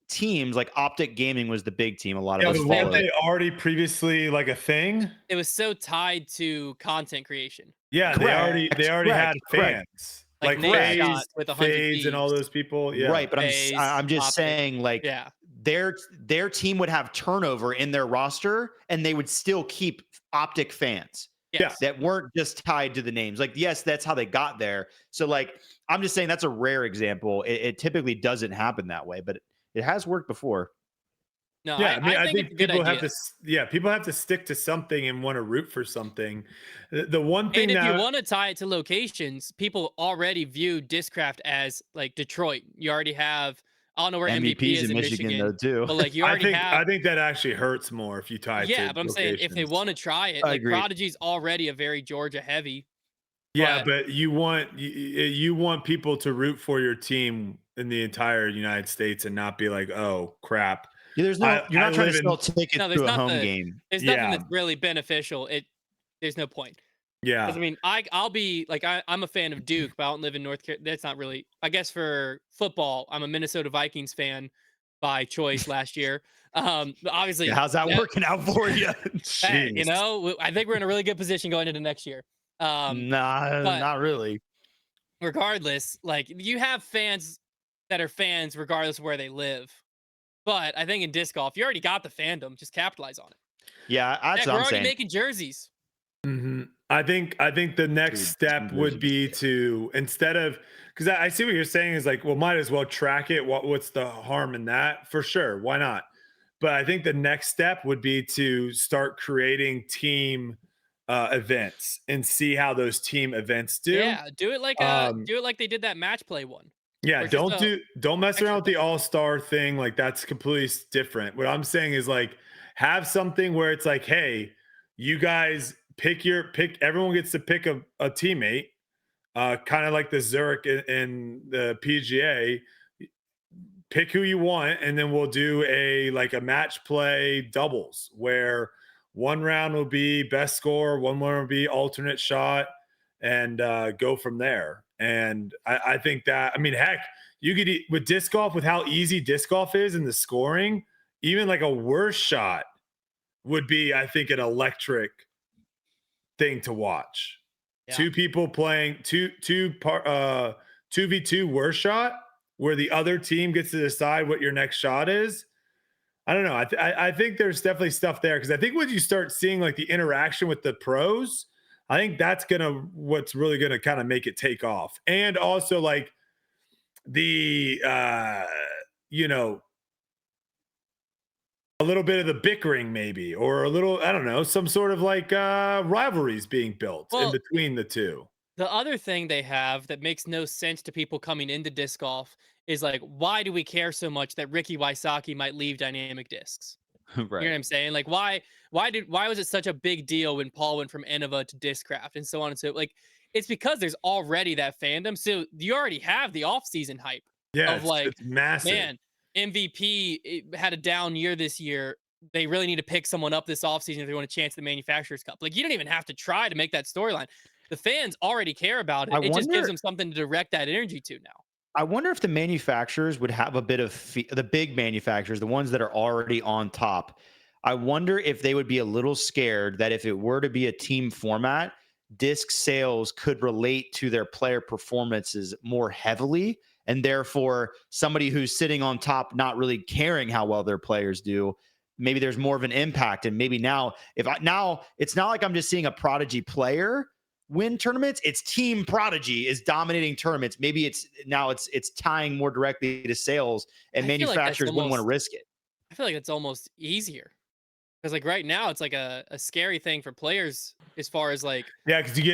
teams, like Optic Gaming was the big team. A lot of Yeah, us but weren't followed. they already previously like a thing? It was so tied to content creation. Yeah, Correct, they already had correct. fans. Like Like Nate Shot Phase, with 100 Fades and all Thieves. those people. Yeah. Right, but Phase, I'm just Optic. saying, like, Yeah. their team would have turnover in their roster, and they would still keep Optic fans Yes. that weren't just tied to the names. Like, yes, that's how they got there. So, like, I'm just saying that's a rare example. It typically doesn't happen that way, but it has worked before. No, Yeah, I mean, I think think it's a good people idea. have to. People have to stick to something and want to root for something. The one thing And if you that want to tie it to locations, people already view Discraft as, like, Detroit. You already have, I don't know where MVP MVP's is in in Michigan, Michigan, though, too. but, like, you I already think have. I think that actually hurts more if you tie it Yeah, to but I'm saying if they locations. want to try it, I like, agree. Prodigy's already a very Georgia heavy. Yeah, but- but you want people to root for your team in the entire United States and not be like, oh crap. Yeah, you're not I trying to live in- sell tickets No, there's to a not home game. There's nothing Yeah. that's really beneficial. There's no point. Yeah. Because, I mean, I'll be like, I'm a fan of Duke, but I don't live in North Carolina. That's not really, I guess, for football. I'm a Minnesota Vikings fan by choice last year. But obviously, Yeah, how's that working out for you? hey, Jeez. I think we're in a really good position going into next year. Nah, but- not really. Regardless, like, you have fans that are fans regardless of where they live. But I think in disc golf, you already got the fandom. Just capitalize on it. Yeah, that's Heck, what we're I'm already saying. making jerseys. Mhm. I think the next Dude, step some would jerseys. be to, instead of, because I see what you're saying is like, well, might as well track it. What's the harm in that? For sure, why not? But I think the next step would be to start creating team events and see how those team events do. Yeah, do it like Um, they did that match play one. Yeah, Or just don't mess extra around with the thing. all-star thing. Like, that's completely different. What I'm saying is, like, have something where it's like, hey, you guys pick everyone gets to pick a teammate, kind of like the Zurich in the PGA. Pick who you want, and then we'll do a match play doubles where one round will be best score, one more will be alternate shot, and go from there. And I think that, I mean, heck, you could with disc golf, with how easy disc golf is and the scoring, even like a worse shot would be, I think, an electric thing to watch. Yeah. Two people playing 2v2 worse shot, where the other team gets to decide what your next shot is. I don't know. I think there's definitely stuff there, because I think when you start seeing like the interaction with the pros, I think that's what's really gonna kind of make it take off. And also, like, the a little bit of the bickering, maybe, or a little, I don't know, some sort of like rivalries being built in Well, between the two. The other thing they have that makes no sense to people coming into disc golf is, like, why do we care so much that Ricky Wysocki might leave dynamic discs? You know what Right. I'm saying? Like, why was it such a big deal when Paul went from Innova to Discraft and so on and so, like, it's because there's already that fandom. So you already have the off-season hype. Yeah, of like, it's massive. man, MVP had a down year this year. They really need to pick someone up this offseason if they want a chance at the Manufacturers Cup. Like, you don't even have to try to make that storyline. The fans already care about it. I It just gives wonder. them something to direct that energy to now. I wonder if the manufacturers would have a bit of the big manufacturers, the ones that are already on top. I wonder if they would be a little scared that if it were to be a team format, disc sales could relate to their player performances more heavily. And therefore, somebody who's sitting on top, not really caring how well their players do, maybe there's more of an impact. And maybe now, now it's not like I'm just seeing a prodigy player win tournaments. It's Team Prodigy is dominating tournaments. Maybe it's tying more directly to sales, and I feel like that's manufacturers wouldn't want to almost risk it. I feel like it's almost easier. Because like right now it's like a scary thing for players as far as like Yeah, because you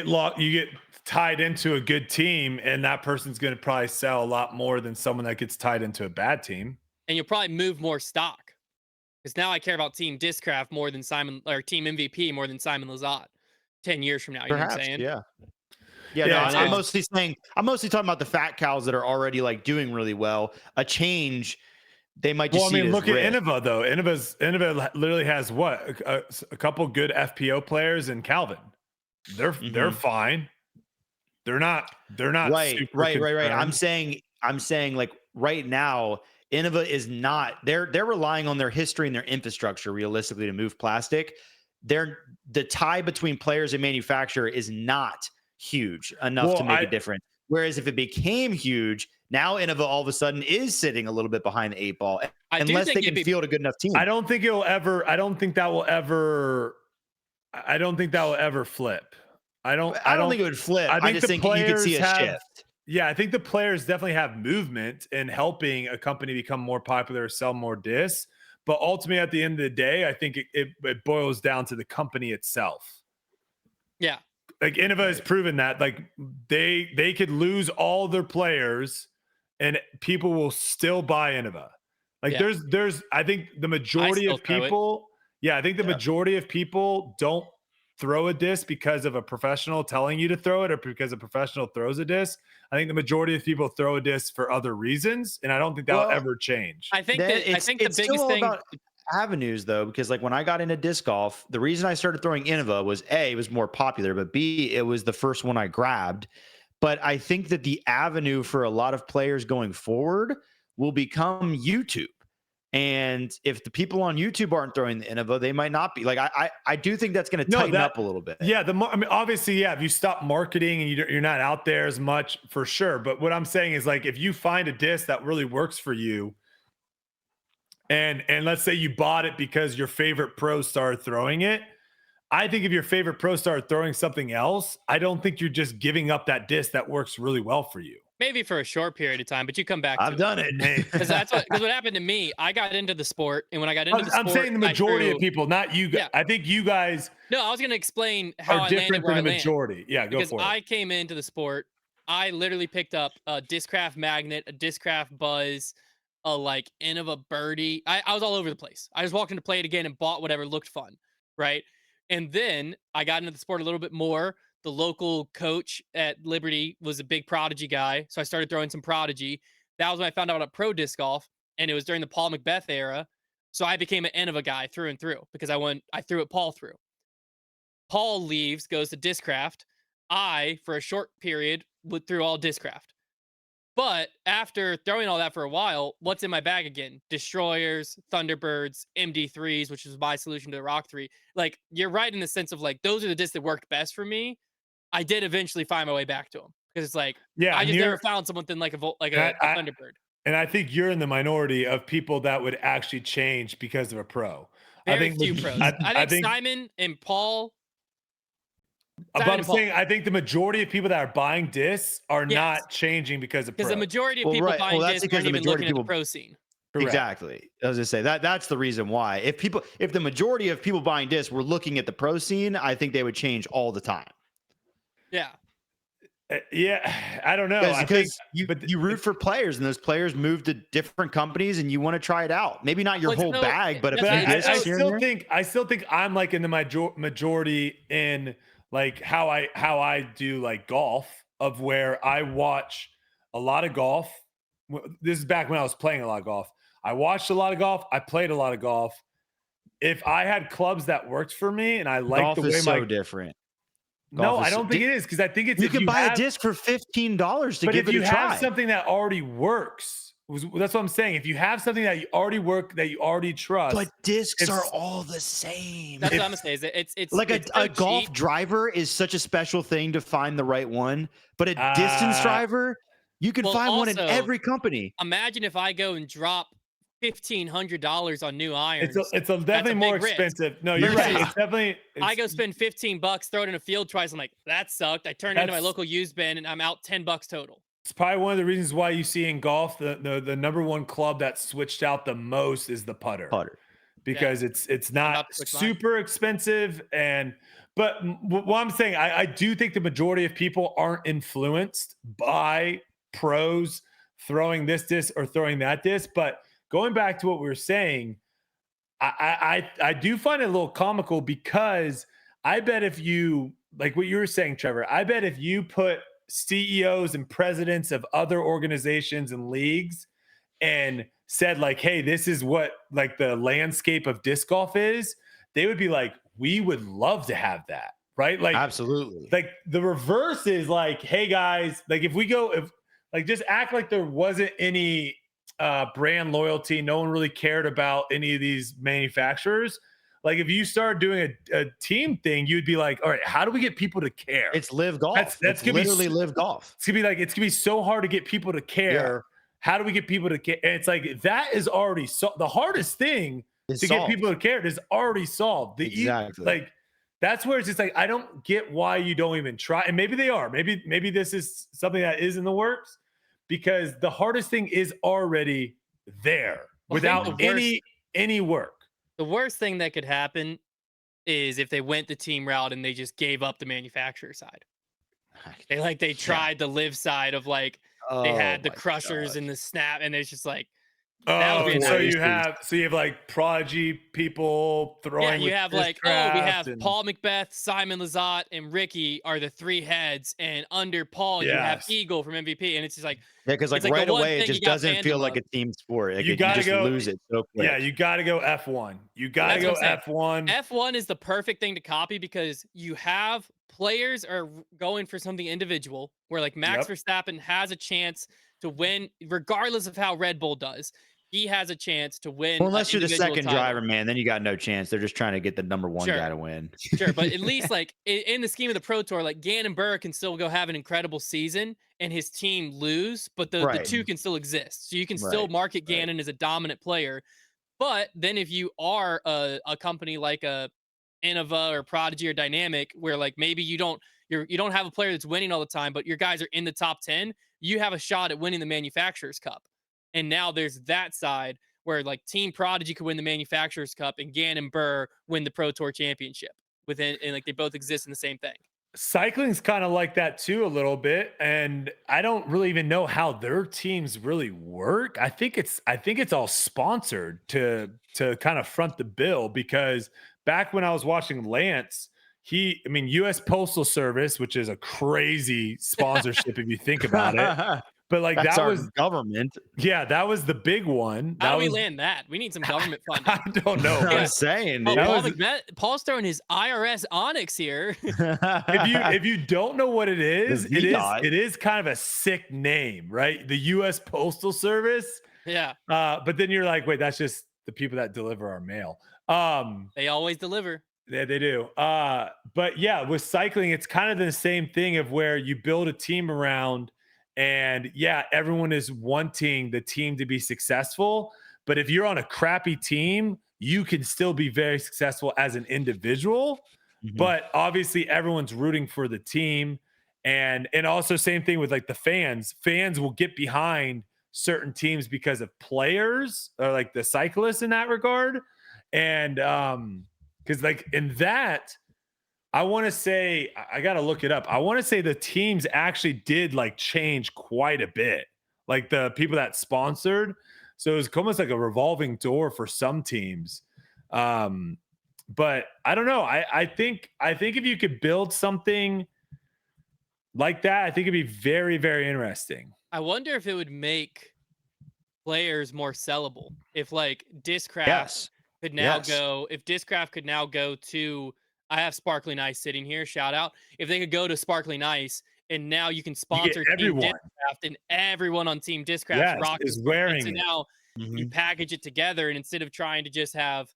get tied into a good team, and that person's going to probably sell a lot more than someone that gets tied into a bad team. and you'll probably move more stock. Because now I care about Team Discraft more than Simon or Team MVP more than Simon Lizotte 10 years from now. You know what I'm Perhaps, saying? yeah. Yeah, No, it's- I'm mostly talking about the fat cows that are already like doing really well. A change, they might just Well, I see it mean, as look at risk. Innova though. Innova literally has what a couple good FPO players in Calvin. They're fine. They're not Right. super I'm concerned. saying like right now, Innova is not. They're relying on their history and their infrastructure realistically to move plastic. The tie between players and manufacturer is not huge enough to make a difference. Whereas if it became huge, now Innova all of a sudden is sitting a little bit behind the eight ball, unless they can field a good enough team. I don't think that will ever flip. I don't think it would flip. I just think you could see a shift. Yeah, I think the players definitely have movement in helping a company become more popular, sell more discs. But ultimately, at the end of the day, I think it boils down to the company itself. Yeah. Like Innova has proven that like they could lose all their players and people will still buy Innova. Like there's I think the majority of people, I think the majority of people don't throw a disc because of a professional telling you to throw it or because a professional throws a disc. I think the majority of people throw a disc for other reasons, and I don't think that'll ever change. I think the biggest thing about avenues though, because like when I got into disc golf, the reason I started throwing Innova was A, it was more popular, but B, it was the first one I grabbed. But I think that the avenue for a lot of players going forward will become YouTube. And if the people on YouTube aren't throwing the Innova, they might not be. Like I do think that's going to tighten up a little bit. Yeah, I mean, obviously, if you stop marketing and you're not out there as much, for sure. But what I'm saying is, like, if you find a disc that really works for you, and let's say you bought it because your favorite pro started throwing it, I think if your favorite pro started throwing something else, I don't think you're just giving up that disc that works really well for you. Maybe for a short period of time, but you come back. I've done it because what happened to me. I got into the sport, and when I got into the sport, I'm saying the majority of people, not you guys. Yeah. I think you guys. No, I was going to explain how I different landed where than the I majority. Yeah, go because for it. I came into the sport. I literally picked up a Discraft Magnet, a Discraft Buzz, a like Innova Birdie. I was all over the place. I just walked in to play it again and bought whatever looked fun, right? And then I got into the sport a little bit more. The local coach at Liberty was a big Prodigy guy, so I started throwing some Prodigy. That was when I found out about pro disc golf, and it was during the Paul Macbeth era. So I became an Innova guy through and through because I threw it Paul through. Paul leaves, goes to Discraft. I, for a short period, threw all Discraft. But after throwing all that for a while, what's in my bag again? Destroyers, Thunderbirds, MD3s, which is my solution to the Rock 3. Like, you're right in the sense of like, those are the discs that worked best for me. I did eventually find my way back to them because it's like, I just never found something like a Thunderbird. And I think you're in the minority of people that would actually change because of a pro. Very few pros. I think Simon and Paul. I'm saying I think the majority of people that are buying discs are not changing because of pro. Because the majority of people buying discs aren't even looking at the pro scene. Correct. Exactly. I was just say that's the reason why. If the majority of people buying discs were looking at the pro scene, I think they would change all the time. Yeah. Yeah, I don't know. Because you root for players, and those players move to different companies, and you want to try it out. Maybe not your whole bag, but I still think I'm like in the majority in like how I do like golf, of where I watch a lot of golf this is back when I was playing a lot of golf. I watched a lot of golf. I played a lot of golf. If I had clubs that worked for me and I liked Golf the way is so different. No, Golf I is so- don't think it is, because I think it's You if can you buy have, a disc for $15 to but give if it you a have try. something that already works, that's what I'm saying. If you have something that you already work, that you already trust, But discs if- are all the same. That's what I'm gonna say. Is it's Like it's a so golf cheap. driver is such a special thing to find the right one, but a distance Uh, driver, you can Well, find one in also, every company. Imagine if I go and drop $1,500 on new irons. it's a That's definitely a more big risk. expensive. No, you're right. Versus It's definitely. I go spend $15, throw it in a field twice. I'm like, that sucked. I turn it into my That's- local used bin, and I'm out $10 total. It's probably one of the reasons why you see in golf the number one club that switched out the most is the putter. Because it's not about to switch mine. super expensive. But what I'm saying, I do think the majority of people aren't influenced by pros throwing this disc or throwing that disc. But going back to what we were saying, I do find it a little comical, because I bet if you, like what you were saying, Trevor, I bet if you put CEOs and presidents of other organizations and leagues and said like, hey, this is what like the landscape of disc golf is, they would be like, we would love to have that, right? Like, Absolutely. like the reverse is like, hey guys, like if just act like there wasn't any brand loyalty, no one really cared about any of these manufacturers. Like if you start doing a team thing, you'd be like, all right, how do we get people to care? It's live golf. That's gonna literally live golf. It's gonna be so hard to get people to care. How do we get people to care? And it's like that is already the hardest thing to get people to care is already solved. Exactly. Like that's where it's just like I don't get why you don't even try. And maybe they are. Maybe this is something that is in the works, because the hardest thing is already there without any work. The worst thing that could happen is if they went the team route and they just gave up the manufacturer side. They tried the live side of like they had the crushers and the snap, and it's just like that would be so nice. you have like prodigy people throwing. Yeah, you with have like, we have Paul Macbeth, Simon Lizotte, and Ricky are the three heads, and under Paul you have Eagle from MVP, and it's just like because like right away it just doesn't feel like a team sport. Like you gotta go lose it so quick. Yeah, you gotta go F1. You gotta go F1. F1 is the perfect thing to copy, because you have players are going for something individual, where like Max Verstappen has a chance to win regardless of how Red Bull does. He has a chance to win. Well, unless you're the second driver, man, then you got no chance. They're just trying to get the number one guy to win. Sure, but at least like in the scheme of the Pro Tour, like Gannon Burr can still go have an incredible season and his team lose, but the two can still exist. So you can still market Gannon as a dominant player. But then if you are a company like a Innova or Prodigy or Dynamic, where like maybe you don't have a player that's winning all the time, but your guys are in the top 10, you have a shot at winning the Manufacturers Cup. And now there's that side where like Team Prodigy could win the Manufacturers Cup and Gannon Burr win the Pro Tour Championship and like they both exist in the same thing. Cycling's kind of like that too a little bit, and I don't really even know how their teams really work. I think it's all sponsored to kind of front the bill, because back when I was watching Lance, U.S. Postal Service, which is a crazy sponsorship if you think about it. But like that's that our was government. Yeah, that was the big one. How do we land that? We need some government funding. I don't know. I'm saying, Paul's throwing his IRS Onyx here. If you don't know what it is, it is kind of a sick name, right? The U.S. Postal Service. Yeah. But then you're like, wait, that's just the people that deliver our mail. They always deliver. Yeah, they do. But yeah, with cycling, it's kind of the same thing of where you build a team around. And yeah, everyone is wanting the team to be successful. But if you're on a crappy team, you can still be very successful as an individual. Mm-hmm. But obviously, everyone's rooting for the team. And also same thing with like the fans. Fans will get behind certain teams because of players, or like the cyclists in that regard. And because like in that, I want to say, I got to look it up. I want to say the teams actually did like change quite a bit, like the people that sponsored. So it was almost like a revolving door for some teams. But I don't know. I think if you could build something like that, I think it'd be very, very interesting. I wonder if it would make players more sellable. If like Discraft Yes. could now Yes. go, if Discraft could now go to, I have Sparkling Ice sitting here, shout out. If they could go to Sparkling Ice and now you can You get sponsor Team everyone. Discraft and everyone on Team Discraft Yes, rocks is the Sparkling. wearing So it. now you Mhm. package it together, and instead of trying to just have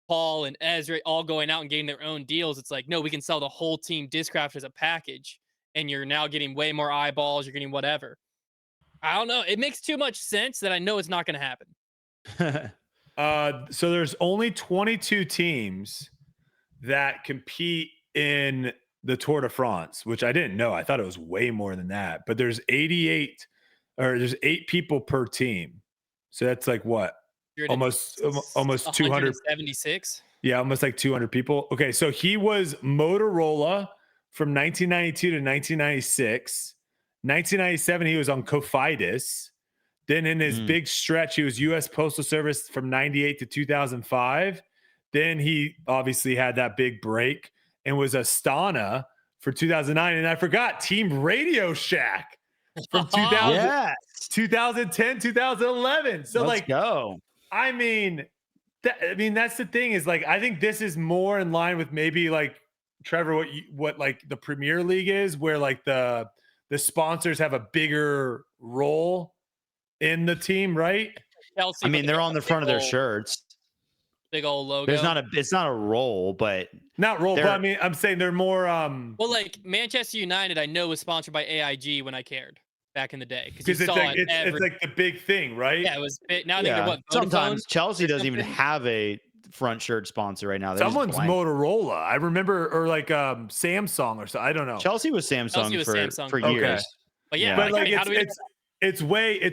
Paul and Ezra all going out and getting their own deals, it's like, no, we can sell the whole Team Discraft as a package, and you're now getting way more eyeballs. You're getting whatever. I don't know. It makes too much sense that I know it's not going to happen. So there's only 22 teams that compete in the Tour de France, which I didn't know. I thought it was way more than that. But there's 88, or there's 8 people per team. So that's like what? Almost 200. 176. Yeah, almost like 200 people. Okay, so he was Motorola from 1992 to 1996. 1997, he was on Cofidis. Then in his big stretch, he was U.S. Postal Service from 98 to 2005. Then he obviously had that big break and was Astana for 2009. And I forgot Team Radio Shack from 2010, 2011. So Let's go. I mean, that's the thing is like, I think this is more in line with maybe like Trevor, what like the Premier League is, where like the sponsors have a bigger role in the team, right? Chelsea, I mean, they're on the front of their old, shirts. big old logo. It's not a role, but Not role, but I mean, I'm saying they're more well, like Manchester United, I know was sponsored by AIG when I cared back in the day, because it's like it's like the big thing, right? Yeah, it was big. Now I think they're what, sometimes Vodafone Chelsea or doesn't even something? have a front shirt sponsor right now. They're just Someone's blank. Motorola. I remember, or like Samsung or so. I don't know. Chelsea was Samsung Chelsea was for Samsung for for years. years. But yeah, But like, like how do we it's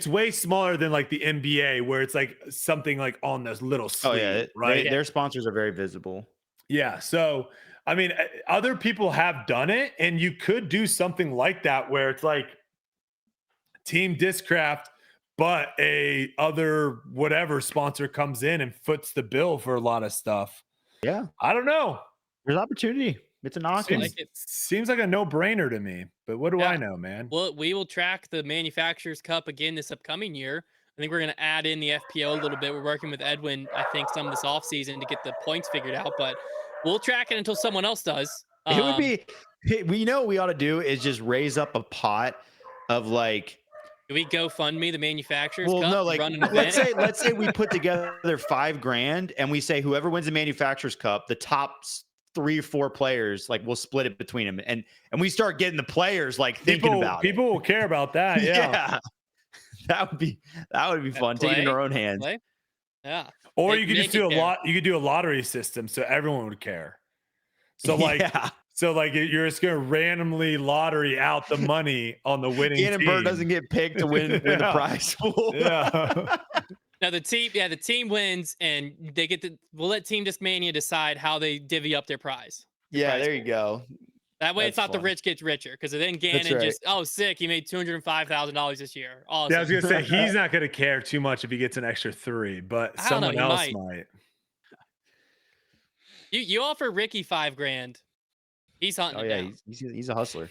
way smaller than like the NBA, where it's like something like on this little sleeve, Oh yeah, right? Their sponsors are very visible. Yeah. So I mean, other people have done it, and you could do something like that where it's like Team Discraft, but a other whatever sponsor comes in and foots the bill for a lot of stuff. Yeah, I don't know. there's opportunity. It's a knock-in. Seems like a no-brainer to me, but what do I know, man? Well, we will track the Manufacturers Cup again this upcoming year. I think we're going to add in the FPO a little bit. We're working with Edwin, I think, some this offseason to get the points figured out, but we'll track it until someone else does. It would be, we know what we ought to do is just raise up a pot of like, do we GoFundMe the Manufacturers well, Cup? no, like Run an event? let's say we put together $5,000 and we say whoever wins the Manufacturers Cup, the top 3 or 4 players, like we'll split it between them, and we start getting the players like thinking about it. People will care about that. Yeah. That would be fun. Take it in our own hands. Play? Yeah. Or Make- you could just make it do fair. you could do a lottery system so everyone would care. So like you're just gonna randomly lottery out the money on the winning team. Bird doesn't get picked to win the prize pool. Yeah. Now the team wins, and they get we'll let Team Discmania decide how they divvy up their prize. Yeah, there you go. That way, That's it's not the fun. rich gets richer, because then Gannon right. just, oh, sick, he made $205,000 this year. Awesome. Yeah, I was gonna say he's not gonna care too much if he gets an extra 3, but I don't know, someone he else might. might. You offer Ricky $5,000, he's hunting Oh it yeah, down. he's a hustler.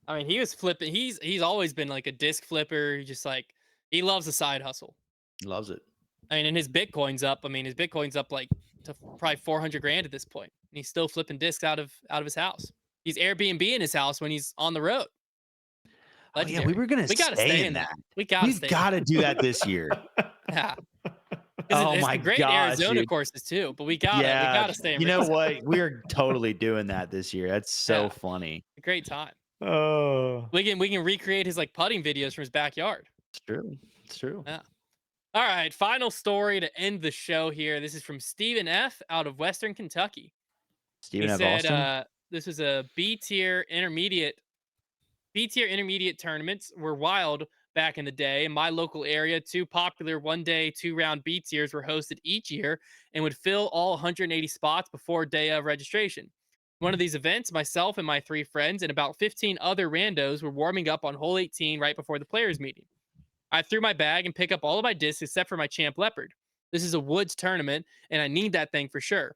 I mean, he was flipping. He's always been like a disc flipper. He just like, he loves the side hustle. He loves it. I mean, and his Bitcoin's up. I mean, his Bitcoin's up like to probably $400,000 at this point, and he's still flipping discs out of his house. He's Airbnb in his house when he's on the road. Oh, yeah, we were gonna gotta stay in that. We gotta We've stay. got to do that this year. Yeah. Oh There's my some great gosh, Arizona dude. courses too, but we gotta stay in. You know Richmond. what? We're totally doing that this year. That's so Yeah. funny. A great time. Oh, We can recreate his like putting videos from his backyard. It's true. It's true. Yeah. All right, final story to end the show here. This is from Stephen F. out of Western Kentucky. Stephen He F. said Austin. this was a B tier intermediate tournaments were wild back in the day. In my local area, 2 popular 1-day, 2-round B tiers were hosted each year and would fill all 180 spots before day of registration. One of these events, myself and my 3 friends and about 15 other randos were warming up on hole 18 right before the players meeting. I threw my bag and pick up all of my discs except for my Champ Leopard. This is a woods tournament and I need that thing for sure.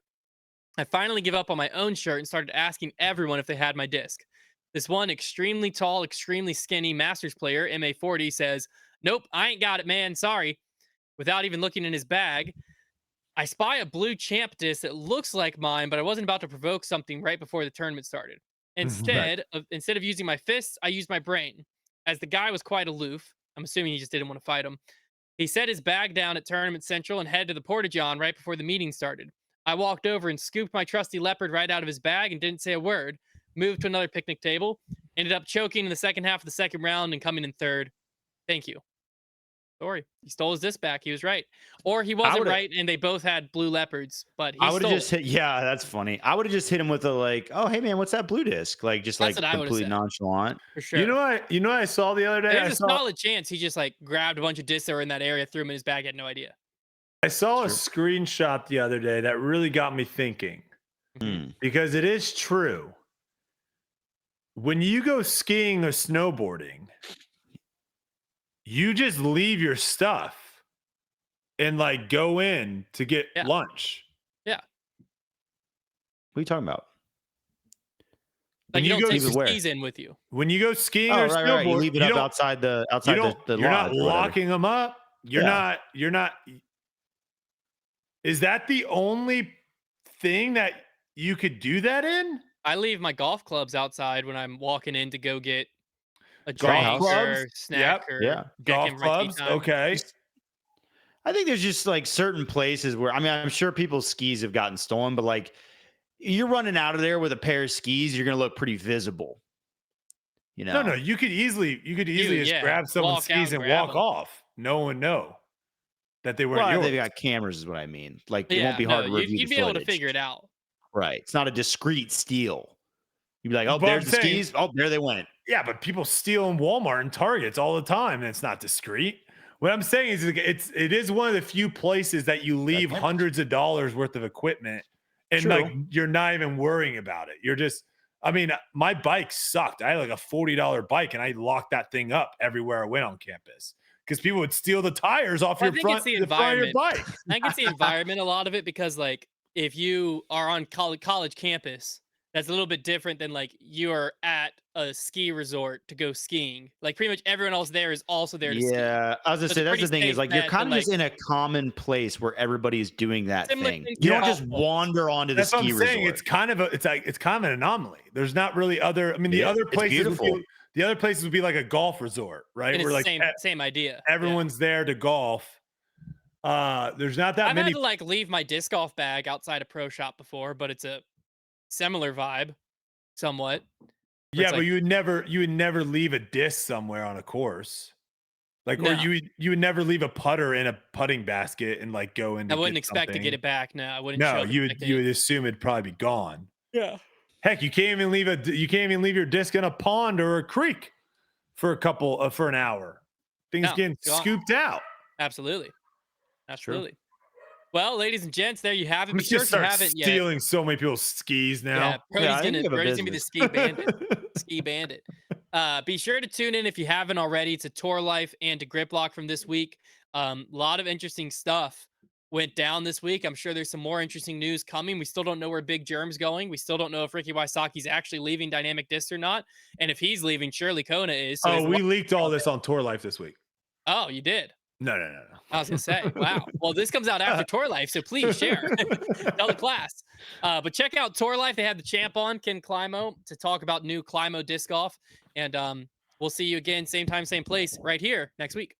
I finally give up on my own shirt and started asking everyone if they had my disc. This one extremely tall, extremely skinny Masters player, MA40, says, "Nope, I ain't got it, man. Sorry." Without even looking in his bag, I spy a blue champ disc that looks like mine, but I wasn't about to provoke something right before the tournament started. Right. Instead of using my fists, I used my brain. As the guy was quite aloof, I'm assuming he just didn't want to fight him. He set his bag down at Tournament Central and headed to the Porta-John right before the meeting started. I walked over and scooped my trusty leopard right out of his bag and didn't say a word. Moved to another picnic table. Ended up choking in the second half of the second round and coming in third. Thank you. Sorry. He stole his disc back. He was right. Or he wasn't would've- right and they both had blue leopards, but he I would have stole just it. hit. Yeah, that's funny. I would have just hit him with a like, "Oh, hey man, what's that blue disc?" Like just That's like what I would've completely said. nonchalant. For sure. You know what I saw the other day? There's a solid chance he just like grabbed a bunch of discs that were in that area, threw them in his bag, had no idea. I saw a Sure. screenshot the other day that really got me thinking Hmm. because it is true. When you go skiing or snowboarding, you just leave your stuff and like go in to get Yeah. lunch. Yeah. What are you talking about? Like you you don't go take leave your it where? skis in with you. When you go skiing Oh, or right, snowboard, right. You leave it up don't- outside the you don't, the you're not lodge or whatever. locking them up. You're Yeah. not. Is that the only thing that you could do that in? I leave my golf clubs outside when I'm walking in to go get a Golf drink clubs? or snack Yep. or Yeah. check Golf in for my tea clubs. time. Okay. I think there's just like certain places where I mean I'm sure people's skis have gotten stolen, but like you're running out of there with a pair of skis, you're gonna look pretty visible. You know? No, you could easily just yeah, grab someone's walk out skis and and grab walk 'em. off. No one know that they weren't Well, if yours. they've got cameras, is what I mean. Like it Yeah, won't be no, hard to review you'd the be able to footage. figure it out. Right. It's not a discreet steal. You'd be like, oh, But there's I'm the saying- skis. Oh, there they went. Yeah, but people steal in Walmart and Targets all the time, and it's not discreet. What I'm saying is, it is one of the few places that you leave cameras. hundreds of dollars worth of equipment, and True. like you're not even worrying about it. You're just, I mean, my bike sucked. I had like a $40 bike, and I locked that thing up everywhere I went on campus because people would steal the tires off Well, I your think front, it's the the front of your environment. bike. I think it's the environment, a lot of it, because like if you are on college campus, that's a little bit different than like you are at a ski resort to go skiing. Like pretty much everyone else there is also there to ski. Yeah, I was gonna So say it's that's the pretty thing is safe like you're bet kind that, of just in a common place where everybody's doing that Similar thing. thing You to don't just golf balls. wander onto the That's what ski I'm resort. saying. It's kind of an anomaly. There's not really other. I mean, the Yeah, other it's places beautiful. would be like a golf resort, right? And it's Where the like same idea. Yeah. everyone's there to golf. There's not that I've many. had to like leave my disc golf bag outside a pro shop before, but it's a similar vibe, somewhat. Yeah, it's but like- you would never leave a disc somewhere on a course, like, No. or you would never leave a putter in a putting basket and like go in. I wouldn't expect to get it back. No, I wouldn't. No, shove it you back would in. you would assume it'd probably be gone. Yeah. Heck, you can't even leave your disc in a pond or a creek for an hour. Things No, getting it's gone. scooped out. Absolutely. Absolutely. Well, ladies and gents, there you have it. I'm Be sure just if you start haven't yet. stealing so many people's skis Yeah, now. Brody's I think you have a Brody's gonna be the business. ski bandit. Ski bandit. Be sure to tune in if you haven't already to Tour Life and to Grip Lock from this week. A lot of interesting stuff went down this week. I'm sure there's some more interesting news coming. We still don't know where Big Germ's going. We still don't know if Ricky Wysocki's actually leaving Dynamic Disc or not. And if he's leaving, surely Kona is. So Oh, there's a we lot- leaked all this on Tour Life this week. Oh, you did. No. I was gonna say, wow. Well, this comes out after Tour Life, so please share. Tell the class. But check out Tour Life. They had the champ on, Ken Climo, to talk about new Climo disc golf. And we'll see you again, same time, same place, right here next week.